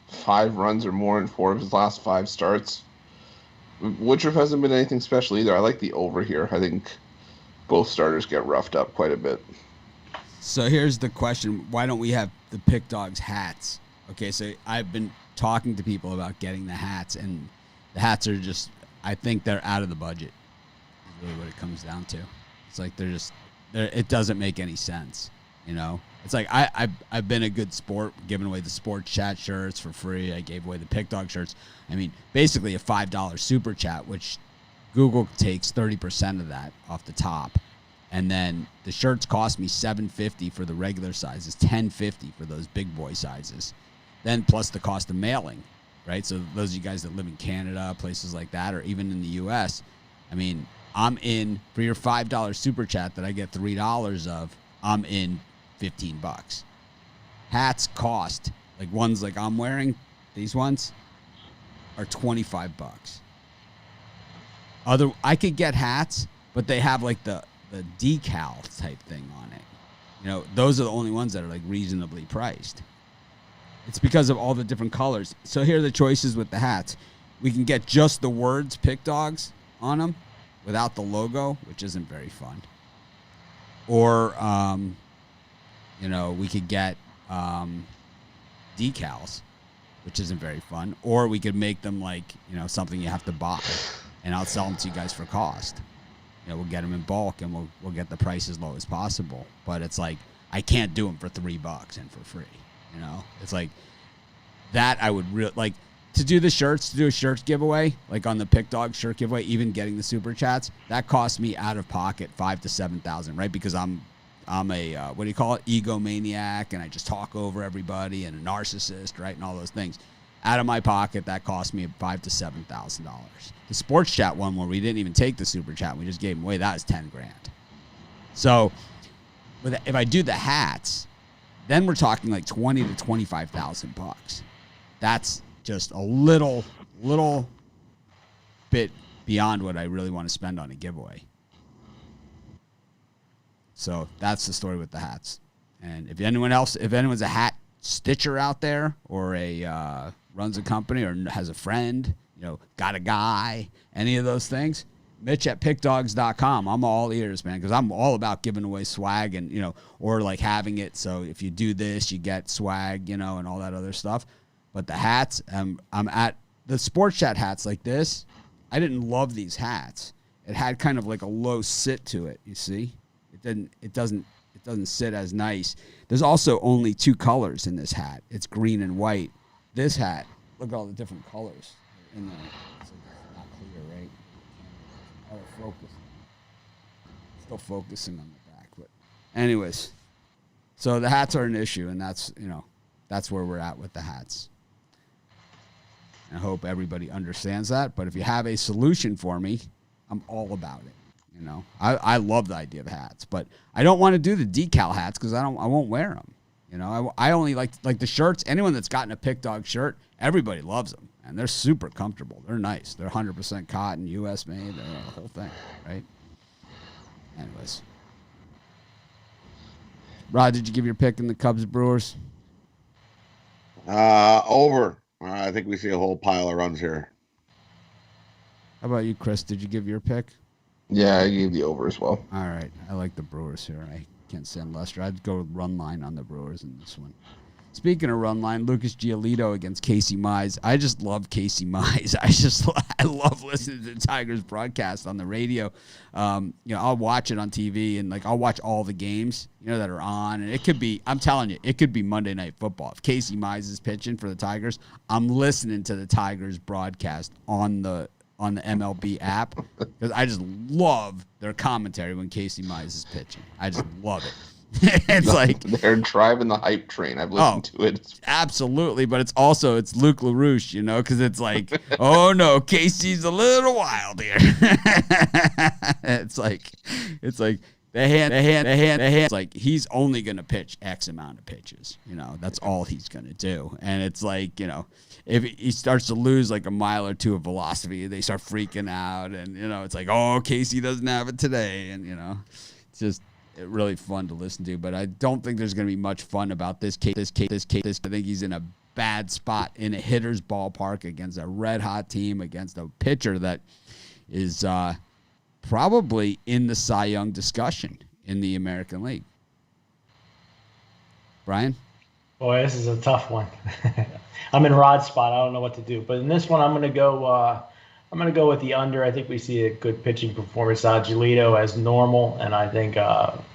5 runs or more in 4 of his last 5 starts. Woodruff hasn't been anything special either. I like the over here. I think both starters get roughed up quite a bit. So here's the question. Why don't we have the Pick Dogs hats? Okay, so I've been talking to people about getting the hats, and the hats are just, I think they're out of the budget, is really what it comes down to. It's like it doesn't make any sense, you know? It's like I've been a good sport, giving away the sports chat shirts for free. I gave away the Pick Dog shirts. I mean, basically a $5 super chat, which Google takes 30% of that off the top. And then the shirts cost me $7.50 for the regular sizes, $10.50 for those big boy sizes. Then plus the cost of mailing, right? So those of you guys that live in Canada, places like that, or even in the U.S., I mean, I'm in for your $5 super chat that I get $3 of. I'm in $15. Hats cost, like ones like I'm wearing, these ones are $25. I could get hats, but they have like the decal type thing on it. You know, those are the only ones that are like reasonably priced. It's because of all the different colors. So here are the choices with the hats. We can get just the words Pick Dogs on them without the logo, which isn't very fun. Or, we could get decals, which isn't very fun. Or we could make them like, something you have to buy, and I'll sell them to you guys for cost. We'll get them in bulk, and we'll get the price as low as possible. But it's like, I can't do them for $3 and for free. It's like that. I would like to do the shirts, to do a shirts giveaway, like on the Pick Dog shirt giveaway, even getting the super chats, that cost me out of pocket $5,000 to $7,000, right? Because I'm a what do you call it, egomaniac, and I just talk over everybody, and a narcissist, right, and all those things. Out of my pocket, that cost me $5,000 to $7,000. The sports chat one where we didn't even take the super chat, we just gave them away, that was $10,000. So if I do the hats, then we're talking like $20,000 to $25,000. That's just a little bit beyond what I really want to spend on a giveaway. So that's the story with the hats. And if anyone's a hat stitcher out there or runs a company or has a friend, got a guy, any of those things, Mitch at pickdogs.com. I'm all ears, man, because I'm all about giving away swag and, or like having it. So if you do this, you get swag, and all that other stuff. But the hats, I'm at the Sports Chat hats like this. I didn't love these hats. It had kind of like a low sit to it. You see, it doesn't sit as nice. There's also only 2 colors in this hat. It's green and white. This hat, look at all the different colors in there. It's not clear, right? Out of focus. Still focusing on the back, but anyways. So the hats are an issue, and that's where we're at with the hats. I hope everybody understands that. But if you have a solution for me, I'm all about it. I love the idea of hats, but I don't want to do the decal hats because I won't wear them. I only like the shirts. Anyone that's gotten a Pick Dog shirt, everybody loves them, and they're super comfortable. They're nice. They're 100% cotton, U.S. made. They're the whole thing, right? Anyways, Rod, did you give your pick in the Cubs Brewers? Over. I think we see a whole pile of runs here. How about you, Chris? Did you give your pick? Yeah, I gave the over as well. All right. I like the Brewers here. I can't stand Lester. I'd go with run line on the Brewers in this one. Speaking of run line, Lucas Giolito against Casey Mize. I just love Casey Mize. I love listening to the Tigers broadcast on the radio. I'll watch it on TV and I'll watch all the games, that are on. And it could be, I'm telling you, it could be Monday Night Football. If Casey Mize is pitching for the Tigers, I'm listening to the Tigers broadcast on the MLB app because I just love their commentary when Casey Mize is pitching. I just love it. It's like they're driving the hype train. I've listened to it. Absolutely, but it's Luke LaRouche, because it's like, oh no, Casey's a little wild here. It's like the hand. It's like he's only gonna pitch X amount of pitches. That's all he's gonna do. And it's like, if he starts to lose like a mile or two of velocity, they start freaking out, and it's like, oh, Casey doesn't have it today, and it's just really fun to listen to. But I don't think there's going to be much fun about this case. I think he's in a bad spot in a hitter's ballpark against a red hot team, against a pitcher that is probably in the Cy Young discussion in the American League. Brian? Boy, this is a tough one. I'm in Rod's spot. I don't know what to do. But in this one, I'm going to go with the under. I think we see a good pitching performance out of Giolito as normal, and I think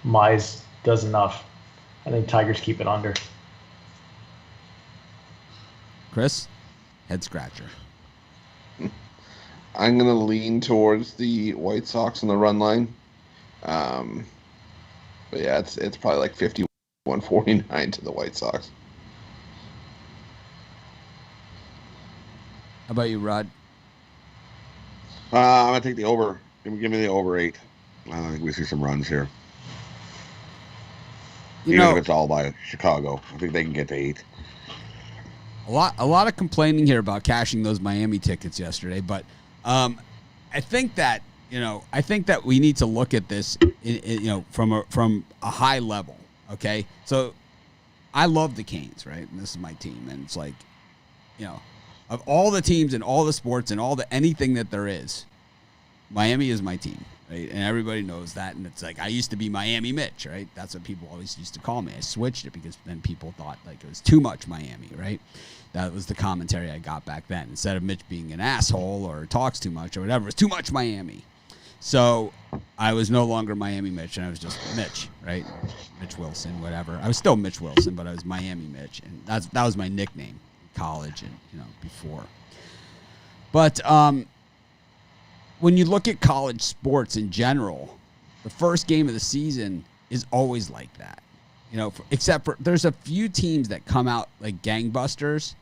Mize does enough. I think Tigers keep it under. Chris? Head scratcher. I'm going to lean towards the White Sox on the run line. But yeah, it's probably like 51-49 to the White Sox. How about you, Rod? I'm going to take the over. Give me the over 8. I think we see some runs here. Even if it's all by Chicago. I think they can get to 8. A lot of complaining here about cashing those Miami tickets yesterday, but I think that we need to look at this from a high level. Okay, so I love the Canes, right? And this is my team, and it's like, of all the teams and all the sports and anything that there is, Miami is my team, right? And everybody knows that. And it's like, I used to be Miami Mitch, right? That's what people always used to call me. I switched it because then people thought like it was too much Miami, right? That was the commentary I got back then. Instead of Mitch being an asshole or talks too much or whatever, it's too much Miami. So I was no longer Miami Mitch, and I was just Mitch, right? Mitch Wilson, whatever. I was still Mitch Wilson, but I was Miami Mitch, and that was my nickname in college and before. But when you look at college sports in general, the first game of the season is always like that, except for there's a few teams that come out like gangbusters,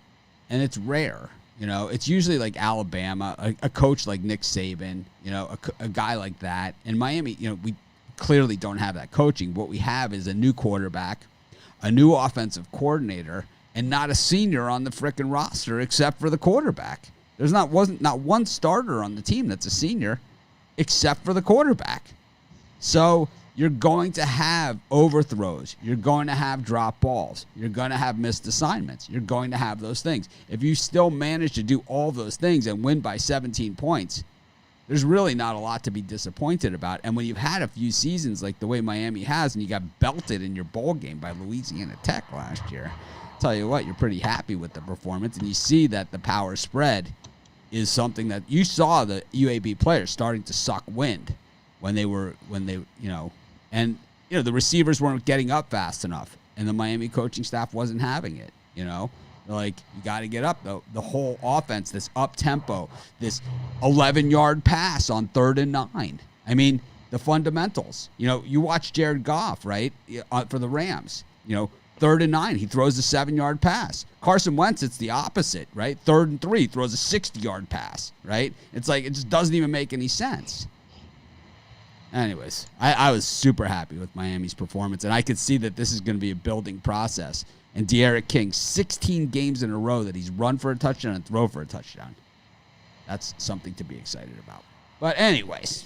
and it's rare. It's usually like Alabama, a coach like Nick Saban, a guy like that. And Miami, we clearly don't have that coaching. What we have is a new quarterback, a new offensive coordinator, and not a senior on the frickin' roster except for the quarterback. Wasn't one starter on the team that's a senior except for the quarterback. So you're going to have overthrows. You're going to have drop balls. You're going to have missed assignments. You're going to have those things. If you still manage to do all those things and win by 17 points, there's really not a lot to be disappointed about. And when you've had a few seasons like the way Miami has, and you got belted in your bowl game by Louisiana Tech last year, I'll tell you what, you're pretty happy with the performance. And you see that the power spread is something that you saw the UAB players starting to suck wind when they and the receivers weren't getting up fast enough, and the Miami coaching staff wasn't having it. They're like, you got to get up. The whole offense, this up tempo, this 11-yard pass on 3rd and 9. I mean, the fundamentals. You watch Jared Goff, right, for the Rams. 3rd and 9, he throws a 7-yard pass. Carson Wentz, it's the opposite, right? 3rd and 3, throws a 60-yard pass, right? It's like, it just doesn't even make any sense. Anyways, I was super happy with Miami's performance, and I could see that this is going to be a building process. And De'Aaron King, 16 games in a row that he's run for a touchdown and throw for a touchdown. That's something to be excited about. But anyways,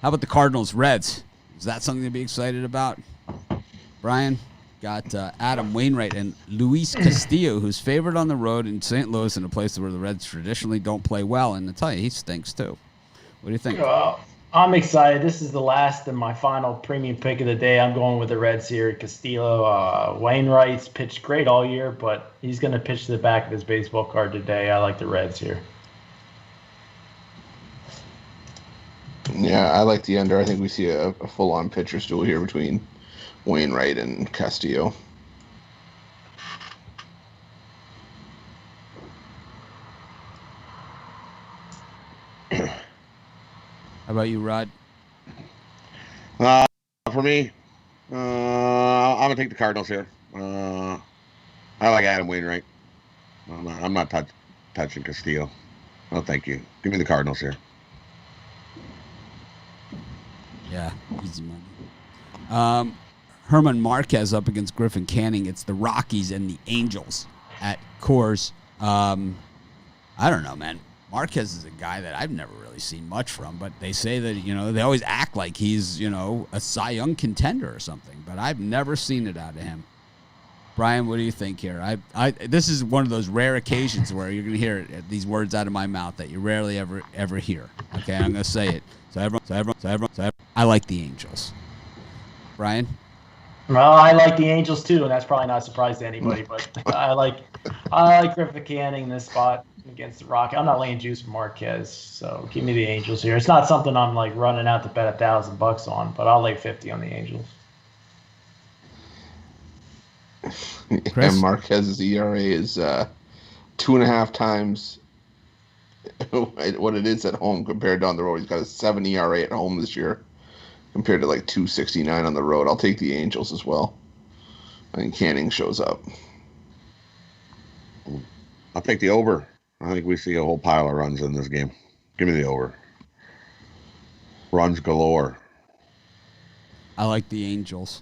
how about the Cardinals-Reds? Is that something to be excited about? Brian, got Adam Wainwright and Luis Castillo, who's favored on the road in St. Louis, in a place where the Reds traditionally don't play well. And I tell you, he stinks too. What do you think? I'm excited. This is the last and my final premium pick of the day. I'm going with the Reds here. Castillo. Wainwright's pitched great all year, but he's going to pitch to the back of his baseball card today. I like the Reds here. Yeah, I like the under. I think we see a full-on pitcher duel here between Wainwright and Castillo. How about you, Rod? For me, I'm gonna take the Cardinals here. I like Adam Wainwright. I'm not touching Castillo. No, thank you. Give me the Cardinals here. Yeah, easy money. Herman Marquez up against Griffin Canning. It's the Rockies and the Angels at Coors. I don't know, man. Marquez is a guy that I've never really seen much from, but they say that, they always act like he's, a Cy Young contender or something, but I've never seen it out of him. Brian, what do you think here? This is one of those rare occasions where you're going to hear these words out of my mouth that you rarely ever hear. Okay, I'm going to say it. So everyone, I like the Angels. Brian? Well, I like the Angels too, and that's probably not a surprise to anybody, but I like Griffin Canning in this spot against the Rock. I'm not laying juice for Marquez, so give me the Angels here. It's not something I'm like running out to bet $1,000 on, but I'll lay 50 on the Angels. And Marquez's ERA is 2.5 times what it is at home compared to on the road. He's got a 7 ERA at home this year compared to like 2.69 on the road. I'll take the Angels as well. I think Canning shows up. I'll take the over. I think we see a whole pile of runs in this game. Give me the over. Runs galore. I like the Angels.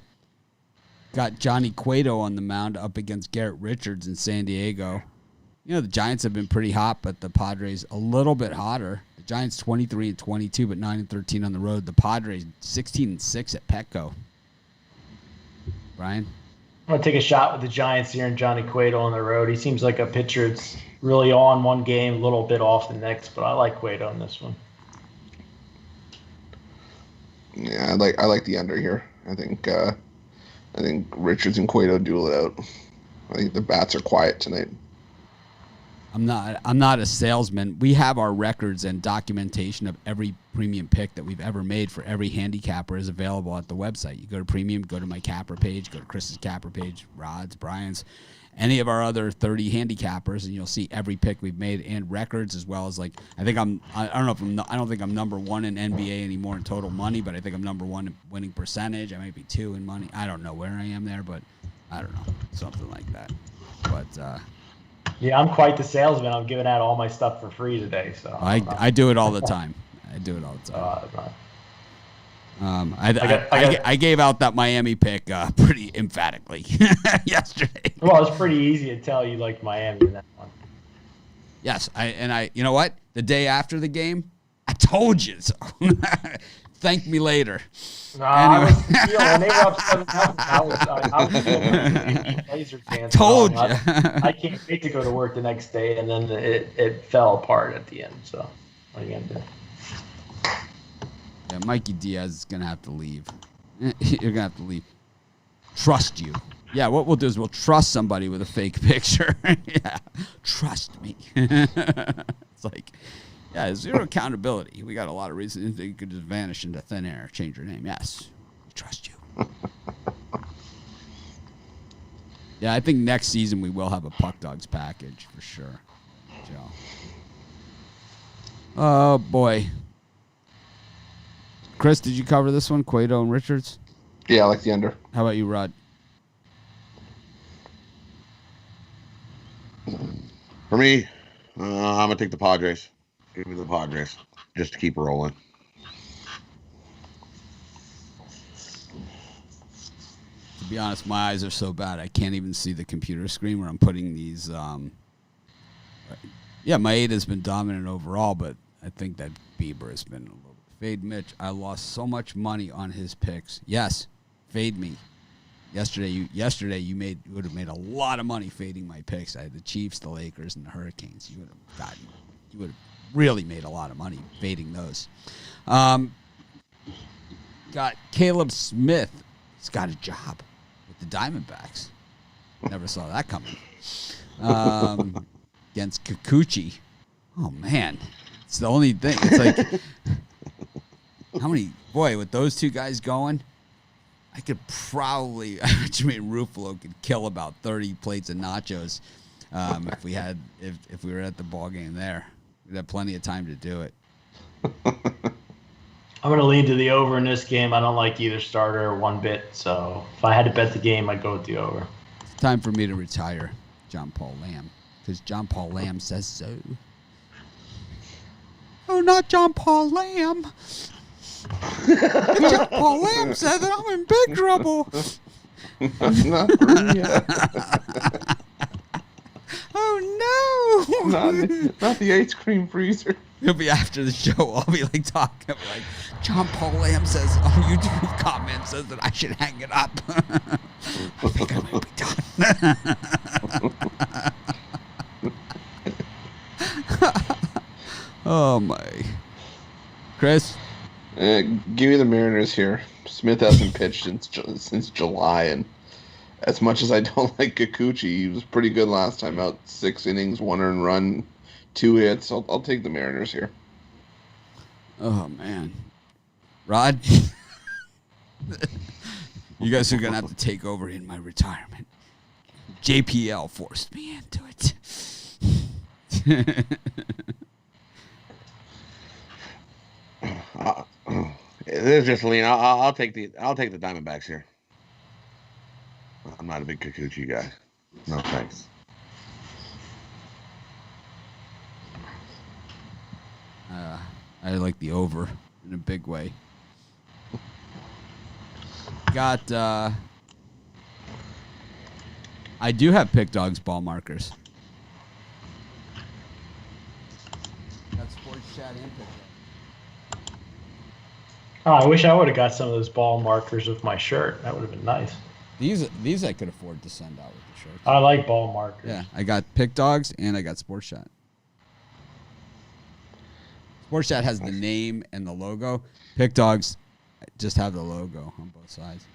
Got Johnny Cueto on the mound up against Garrett Richards in San Diego. The Giants have been pretty hot, but the Padres a little bit hotter. The Giants 23-22, but 9-13 on the road. The Padres 16-6 at Petco. Brian? I'm going to take a shot with the Giants here and Johnny Cueto on the road. He seems like a pitcher that's really on one game, a little bit off the next, but I like Cueto in this one. Yeah, I like the under here. I think Richards and Cueto duel it out. I think the bats are quiet tonight. I'm not a salesman. We have our records and documentation of every premium pick that we've ever made for every handicapper is available at the website. You go to premium, go to my capper page, go to Chris's capper page, Rod's, Brian's, any of our other 30 handicappers, and you'll see every pick we've made and records, as well as I don't think I'm number one in NBA anymore in total money, but I think I'm number one in winning percentage. I might be 2 in money. I don't know where I am there, but I don't know, something like that. But yeah, I'm quite the salesman. I'm giving out all my stuff for free today. So I do it all the time. I do it all the time. I gave out that Miami pick pretty emphatically yesterday. Well, it's pretty easy to tell you liked Miami in that one. Yes, you know what? The day after the game, I told you so. Thank me later. No, anyway. When they were up 7-0, I was Laser fans. Told you. I can't wait to go to work the next day, and then it fell apart at the end. So what are you gonna do? Yeah, Mikey Diaz is gonna have to leave. You're gonna have to leave. Trust you. Yeah, what we'll do is we'll trust somebody with a fake picture. Yeah, trust me. It's like, yeah, zero accountability. We got a lot of reasons that you could just vanish into thin air, change your name. Yes, we trust you. Yeah, I think next season we will have a Puck Dogs package for sure. Joe. Oh boy. Chris, did you cover this one? Cueto and Richards? Yeah, I like the under. How about you, Rod? For me, I'm going to take the Padres. Give me the Padres just to keep rolling. To be honest, my eyes are so bad I can't even see the computer screen where I'm putting these. Yeah, Maeda's been dominant overall, but I think that Bieber has been a little bit. Fade Mitch. I lost so much money on his picks. Yes, fade me. Yesterday you would have made a lot of money fading my picks. I had the Chiefs, the Lakers, and the Hurricanes. You would have really made a lot of money fading those. Got Caleb Smith. He's got a job with the Diamondbacks. Never saw that coming. Against Kikuchi. Oh man, it's the only thing. It's like, how many? Boy, with those two guys going, I could probably, Jimmy Ruffalo could kill about 30 plates of nachos if we were at the ball game there. We'd have plenty of time to do it. I'm going to lean to the over in this game. I don't like either starter one bit, so if I had to bet the game, I'd go with the over. It's time for me to retire John Paul Lamb, because John Paul Lamb says so. Oh, not John Paul Lamb. John Paul Lamb said that I'm in big trouble. Not for me. Oh no! Not the ice cream freezer. It'll be after the show. I'll be like talking. I'll be like, John Paul Lamb says on YouTube comment says that I should hang it up. I think I might be done. Oh my, Chris. Give me the Mariners here. Smith hasn't pitched since July, and as much as I don't like Kikuchi, he was pretty good last time out. 6 innings, 1 earned run, 2 hits. I'll take the Mariners here. Oh man, Rod, you guys are gonna have to take over in my retirement. JPL forced me into it. This is just lean. I'll take the Diamondbacks here. I'm not a big Kikuchi guy. No thanks. I like the over in a big way. Got. I do have Pick Dogs ball markers. Got Sports Chat and Pick Dogs. Oh, I wish I would have got some of those ball markers with my shirt. That would have been nice. These I could afford to send out with the shirts. I like ball markers. Yeah, I got Pick Dogs and I got Sports Chat. Sports Chat has the name and the logo. Pick Dogs just have the logo on both sides.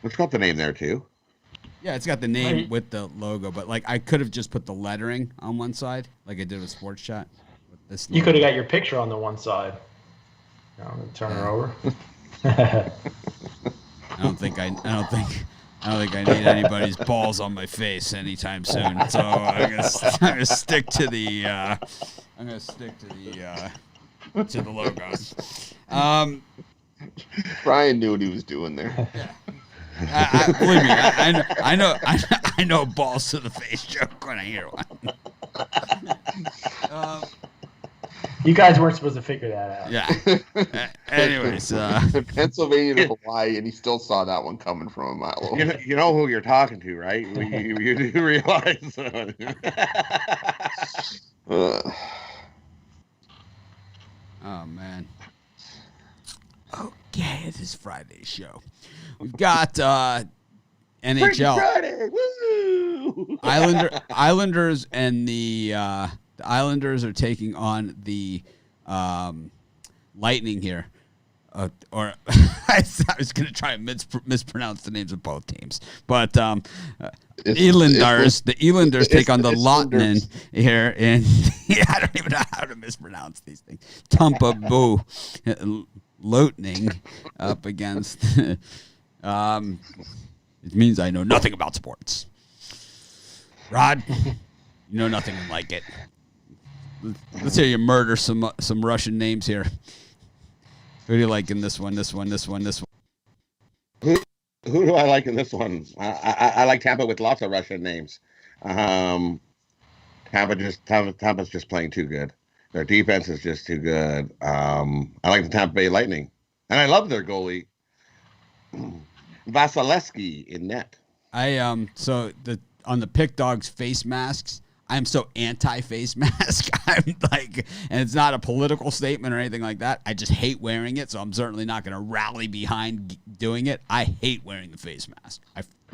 It's got the name there too. Yeah, it's got the name with the logo, but like I could have just put the lettering on one side, like I did with Sports Chat. With this you could have got your picture on the one side. I'm gonna turn her over. I don't think I need anybody's balls on my face anytime soon. So I'm gonna stick to the logos. Brian knew what he was doing there. Yeah. Believe me, I know balls to the face joke when I hear one. You guys weren't supposed to figure that out. Yeah. Anyways, Pennsylvania to Hawaii, and he still saw that one coming from a mile away. You know who you're talking to, right? You do realize. Oh, man. Okay, it is Friday's show. We've got NHL. Friday, woo! Islanders and the Islanders are taking on the Lightning here. Or I was going to try and mispronounce the names of both teams. But the Elanders take on the Lightning here. And I don't even know how to mispronounce these things. Tampa Bay Lightning up against. It means I know nothing about sports. Rod, you know nothing like it. Let's hear you murder some Russian names here. Who do you like in this one? Who do I like in this one? I like Tampa with lots of Russian names. Tampa's just playing too good. Their defense is just too good. I like the Tampa Bay Lightning, and I love their goalie, Vasilevsky in net. So on the Pick Dogs face masks, I'm so anti-face mask. I'm like, and it's not a political statement or anything like that. I just hate wearing it, so I'm certainly not going to rally behind doing it. I hate wearing the face mask.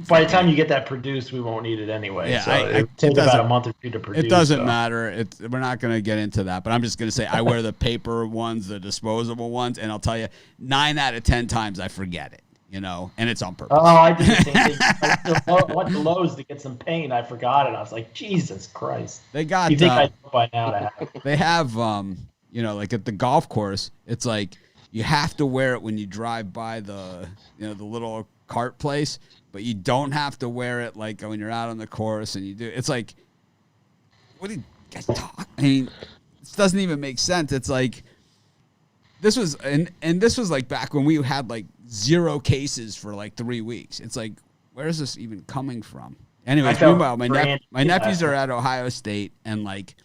By the time you get that produced, we won't need it anyway. Yeah, so it takes about a month or two to produce. It doesn't matter. We're not going to get into that, but I'm just going to say I wear the paper ones, the disposable ones, and I'll tell you, 9 out of 10 times I forget it. And it's on purpose. Oh, I did the same thing. I went to Lowe's to get some paint. I forgot it. I was like, Jesus Christ. They got. You think I know by now to have it? They have, like at the golf course, it's like you have to wear it when you drive by the little cart place, but you don't have to wear it like when you're out on the course and you do. It's like, what do you guys talk? I mean, this doesn't even make sense. It's like. This was this was like back when we had like 0 cases for like 3 weeks. It's like, where is this even coming from? Anyways, meanwhile, my nephews are at Ohio State, and like,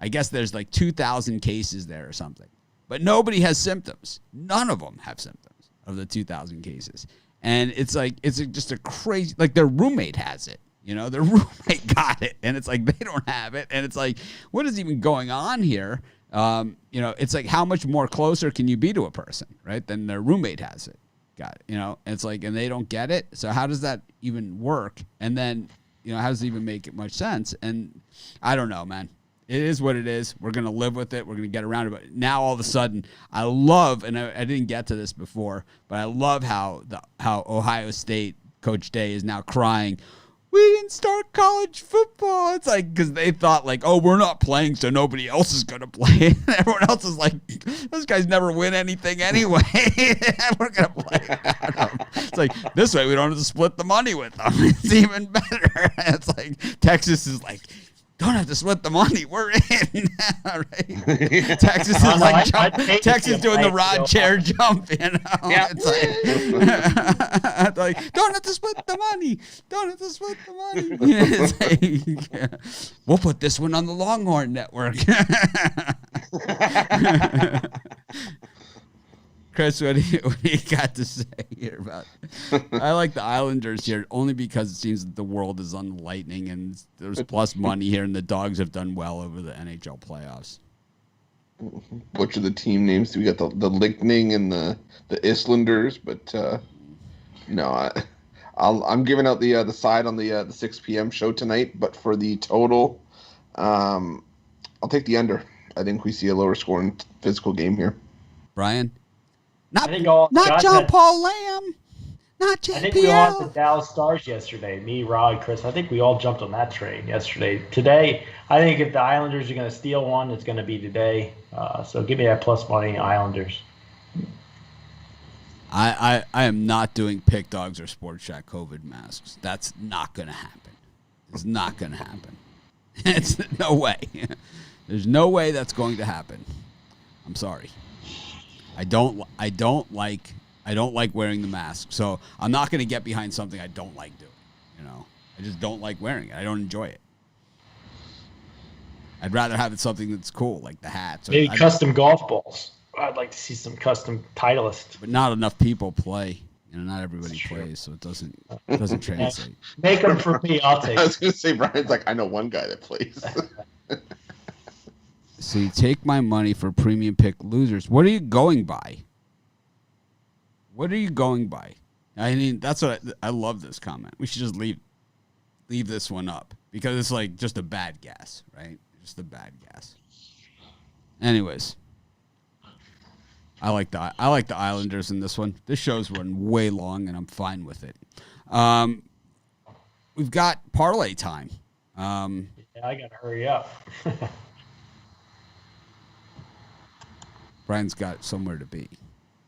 I guess there's like 2,000 cases there or something, but nobody has symptoms. None of them have symptoms of the 2,000 cases, and it's like just a crazy. Like their roommate has it. Their roommate got it, and it's like they don't have it, and it's like, what is even going on here? It's like how much more closer can you be to a person, right? Than their roommate has it. Got it. It's like, and they don't get it. So how does that even work? And then, how does it even make much sense? And I don't know, man. It is what it is. We're going to live with it. We're going to get around it. But now all of a sudden, I love, and I didn't get to this before, but I love how Ohio State Coach Day is now crying, we didn't start college football. It's like, because they thought like, oh, we're not playing, so nobody else is going to play. And everyone else is like, those guys never win anything anyway. We're going to play. It's like, this way we don't have to split the money with them. It's even better. It's like, Texas is like, don't have to split the money. We're in. Right? Texas is like Texas doing the rod chair jump, Yeah. It's like, don't have to split the money. Don't have to split the money. It's like, we'll put this one on the Longhorn Network. Chris, what do you got to say here about it? I like the Islanders here only because it seems that the world is on the Lightning and there's plus money here, and the Dogs have done well over the NHL playoffs. Which of the team names? We got the Lightning and the Islanders, but I'm giving out the side on the 6 p.m. show tonight, but for the total, I'll take the under. I think we see a lower scoring physical game here. Brian? Not John Paul Lamb. Not JPL. I think we all had the Dallas Stars yesterday. Me, Rod, Chris. I think we all jumped on that train yesterday. Today, I think if the Islanders are going to steal one, it's going to be today. So give me that plus money, Islanders. I am not doing Pick Dogs or Sports Shack COVID masks. That's not going to happen. It's not going to happen. It's no way. There's no way that's going to happen. I'm sorry. I don't like wearing the mask, so I'm not going to get behind something I don't like doing. I just don't like wearing it. I don't enjoy it. I'd rather have it something that's cool, like the hats. Maybe custom golf balls. I'd like to see some custom Titleist. But not enough people play. Not everybody plays, so it doesn't translate. Make them for me. I'll take. I was going to say, Brian's like, I know one guy that plays. So you take my money for premium pick losers. What are you going by? What are you going by? I mean, that's what I love this comment. We should just leave this one up because it's like just a bad guess, right? Just a bad guess. Anyways, I like the Islanders in this one. This show's run way long, and I'm fine with it. We've got parlay time. Yeah, I gotta hurry up. Brian's got somewhere to be.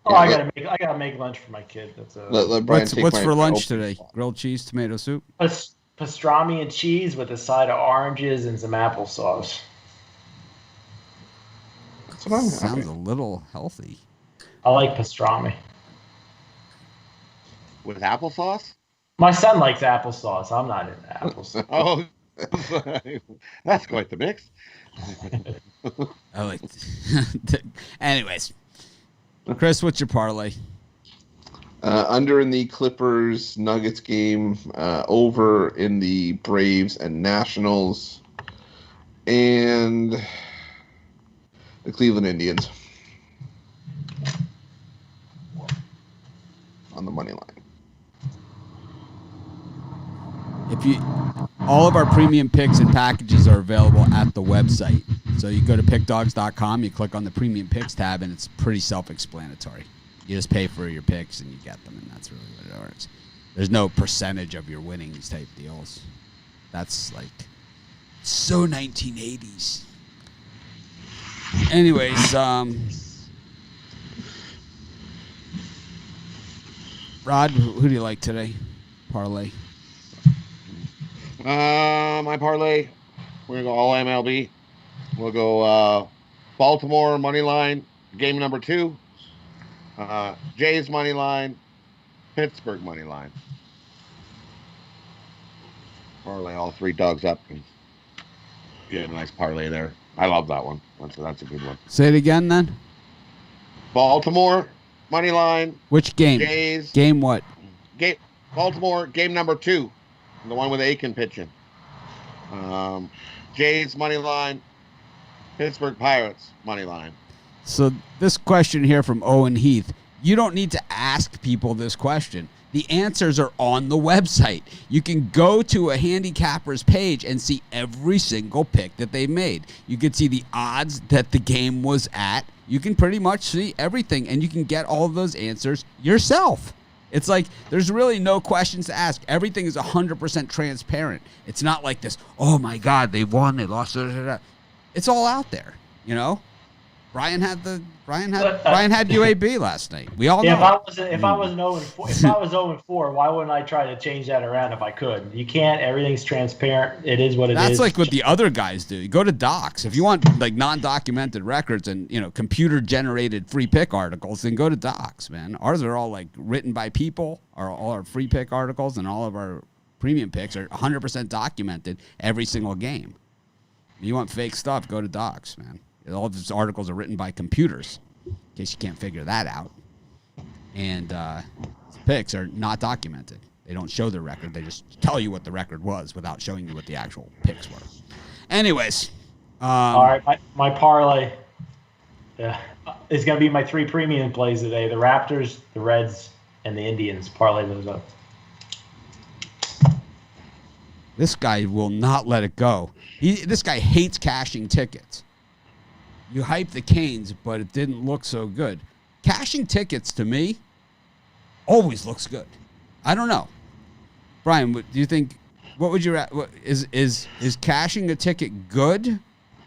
Oh, I gotta make lunch for my kid. That's Let Brian take what's my for lunch open today? spot. Grilled cheese, tomato soup. pastrami and cheese with a side of oranges and some applesauce. That's what I'm Sounds having. a little healthy. I like pastrami. With applesauce? My son likes applesauce. I'm not into applesauce. Oh, that's quite the mix. I like. Anyways, Chris, what's your parlay? Under in the Clippers Nuggets game, over in the Braves and Nationals, and the Cleveland Indians on the money line. All of our premium picks and packages are available at the website. So you go to pickdogs.com, you click on the premium picks tab, and it's pretty self-explanatory. You just pay for your picks and you get them, and that's really what it works. There's no percentage of your winnings type deals. That's like so 1980s. Anyways, Rod, who do you like today? Parlay. My parlay, we're going to go all MLB. We'll go Baltimore money line, game number 2. Jays money line, Pittsburgh money line. Parlay all 3 dogs up and get a nice parlay there. I love that one. That's a good one. Say it again, then. Baltimore money line. Which game? Jays. Game what? Baltimore game number 2, the one with Aiken pitching. Jays money line, Pittsburgh Pirates money line. So this question here from Owen Heath, you don't need to ask people this question. The answers are on the website. You can go to a handicapper's page and see every single pick that they made. You can see the odds that the game was at. You can pretty much see everything, and you can get all of those answers yourself. It's like there's really no questions to ask. Everything is 100% transparent. It's not like this, oh, my God, they won, they lost. It's all out there, you know? Brian had UAB last night. We all know. If I was 0-4, why wouldn't I try to change that around if I could? You can't. Everything's transparent. It is what it is. That's like what the other guys do. You go to Docs. If you want like non-documented records and computer-generated free pick articles, then go to Docs, man. Ours are all like written by people. All our free pick articles and all of our premium picks are 100% documented every single game. If you want fake stuff, go to Docs, man. All of these articles are written by computers, in case you can't figure that out. And picks are not documented. They don't show the record. They just tell you what the record was without showing you what the actual picks were. Anyways. All right, my parlay is going to be my 3 premium plays today. The Raptors, the Reds, and the Indians. Parlay those up. This guy will not let it go. This guy hates cashing tickets. You hyped the Canes, but it didn't look so good. Cashing tickets, to me, always looks good. I don't know. Brian, do you think, what would you, is cashing a ticket good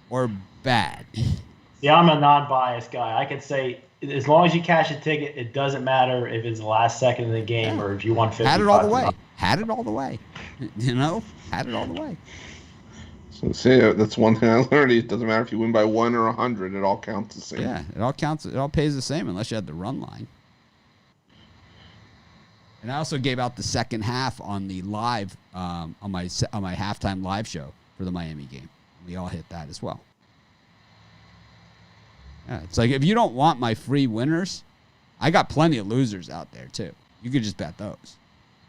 or bad? Yeah, I'm a non-biased guy. I could say, as long as you cash a ticket, it doesn't matter if it's the last second of the game or if you won 50. Had it all the way. Had it all the way. Had it all the way. So say that's one thing I learned. It doesn't matter if you win by 1 or 100. It all counts the same. Yeah, it all counts. It all pays the same unless you had the run line. And I also gave out the second half on the live on my halftime live show for the Miami game. We all hit that as well. Yeah, it's like if you don't want my free winners, I got plenty of losers out there too. You could just bet those.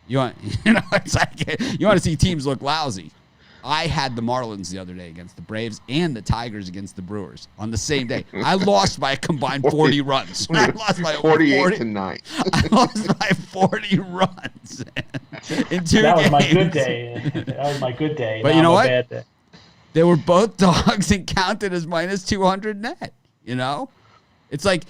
You want, it's like you want to see teams look lousy. I had the Marlins the other day against the Braves and the Tigers against the Brewers on the same day. I lost by a combined 40 runs. I lost by 48-9. I lost by 40 runs in 2 That was games. my good day. That was my good day. But you know what? Bad day. They were both dogs and counted as minus 200 net. You know, it's like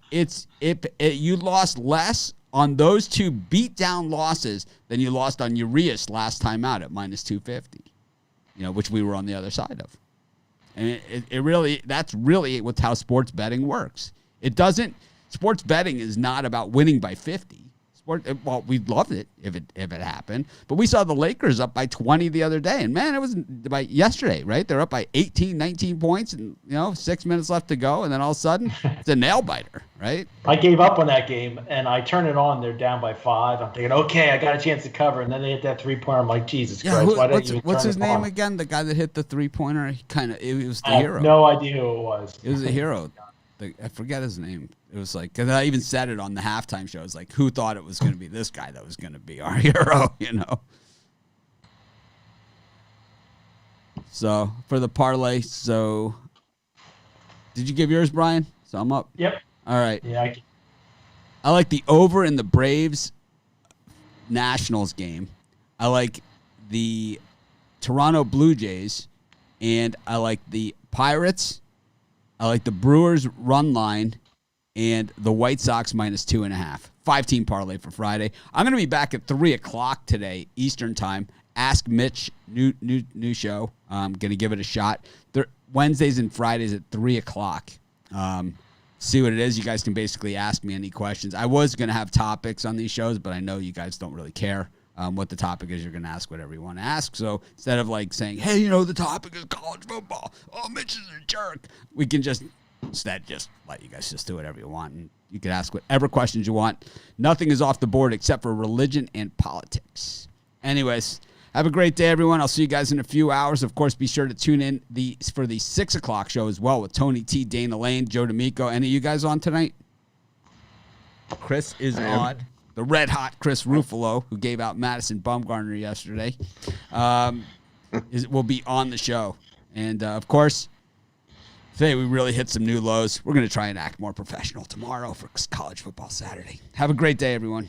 you lost less on those 2 beat-down losses than you lost on Urias last time out at minus 250, you know, which we were on the other side of. And that's really what's how sports betting works. Sports betting is not about winning by 50. Well, we'd love it if it happened, but we saw the Lakers up by 20 the other day, and man, it was by yesterday, right? They're up by 18, 19 points, and 6 minutes left to go, and then all of a sudden, it's a nail biter, right? I gave up on that game, and I turn it on. They're down by 5. I'm thinking, okay, I got a chance to cover, and then they hit that 3-pointer. I'm like, Jesus Christ, why didn't you what's turn his it name on? again? The guy that hit the 3-pointer. It was the I hero. have no idea who it was. It was a hero. I forget his name. It was like, because I even said it on the halftime show. It's like, who thought it was going to be this guy that was going to be our hero, So, for the parlay, did you give yours, Brian? So I'm up. Yep. All right. Yeah. I like the over in the Braves Nationals game. I like the Toronto Blue Jays, and I like the Pirates. I like the Brewers run line and the White Sox minus 2.5. 5-team parlay for Friday. I'm going to be back at 3 o'clock today, Eastern time. Ask Mitch, new show. I'm going to give it a shot. Wednesdays and Fridays at 3 o'clock. See what it is. You guys can basically ask me any questions. I was going to have topics on these shows, but I know you guys don't really care what the topic is. You're going to ask whatever you want to ask. So instead of like saying, hey, the topic is college football. Oh, Mitch is a jerk. We can just let you guys just do whatever you want. And you can ask whatever questions you want. Nothing is off the board except for religion and politics. Anyways, have a great day, everyone. I'll see you guys in a few hours. Of course, be sure to tune in for the 6 o'clock show as well with Tony T, Dana Lane, Joe D'Amico. Any of you guys on tonight? Chris is on. The red-hot Chris Ruffalo, who gave out Madison Bumgarner yesterday, will be on the show. And, of course, today we really hit some new lows. We're going to try and act more professional tomorrow for College Football Saturday. Have a great day, everyone.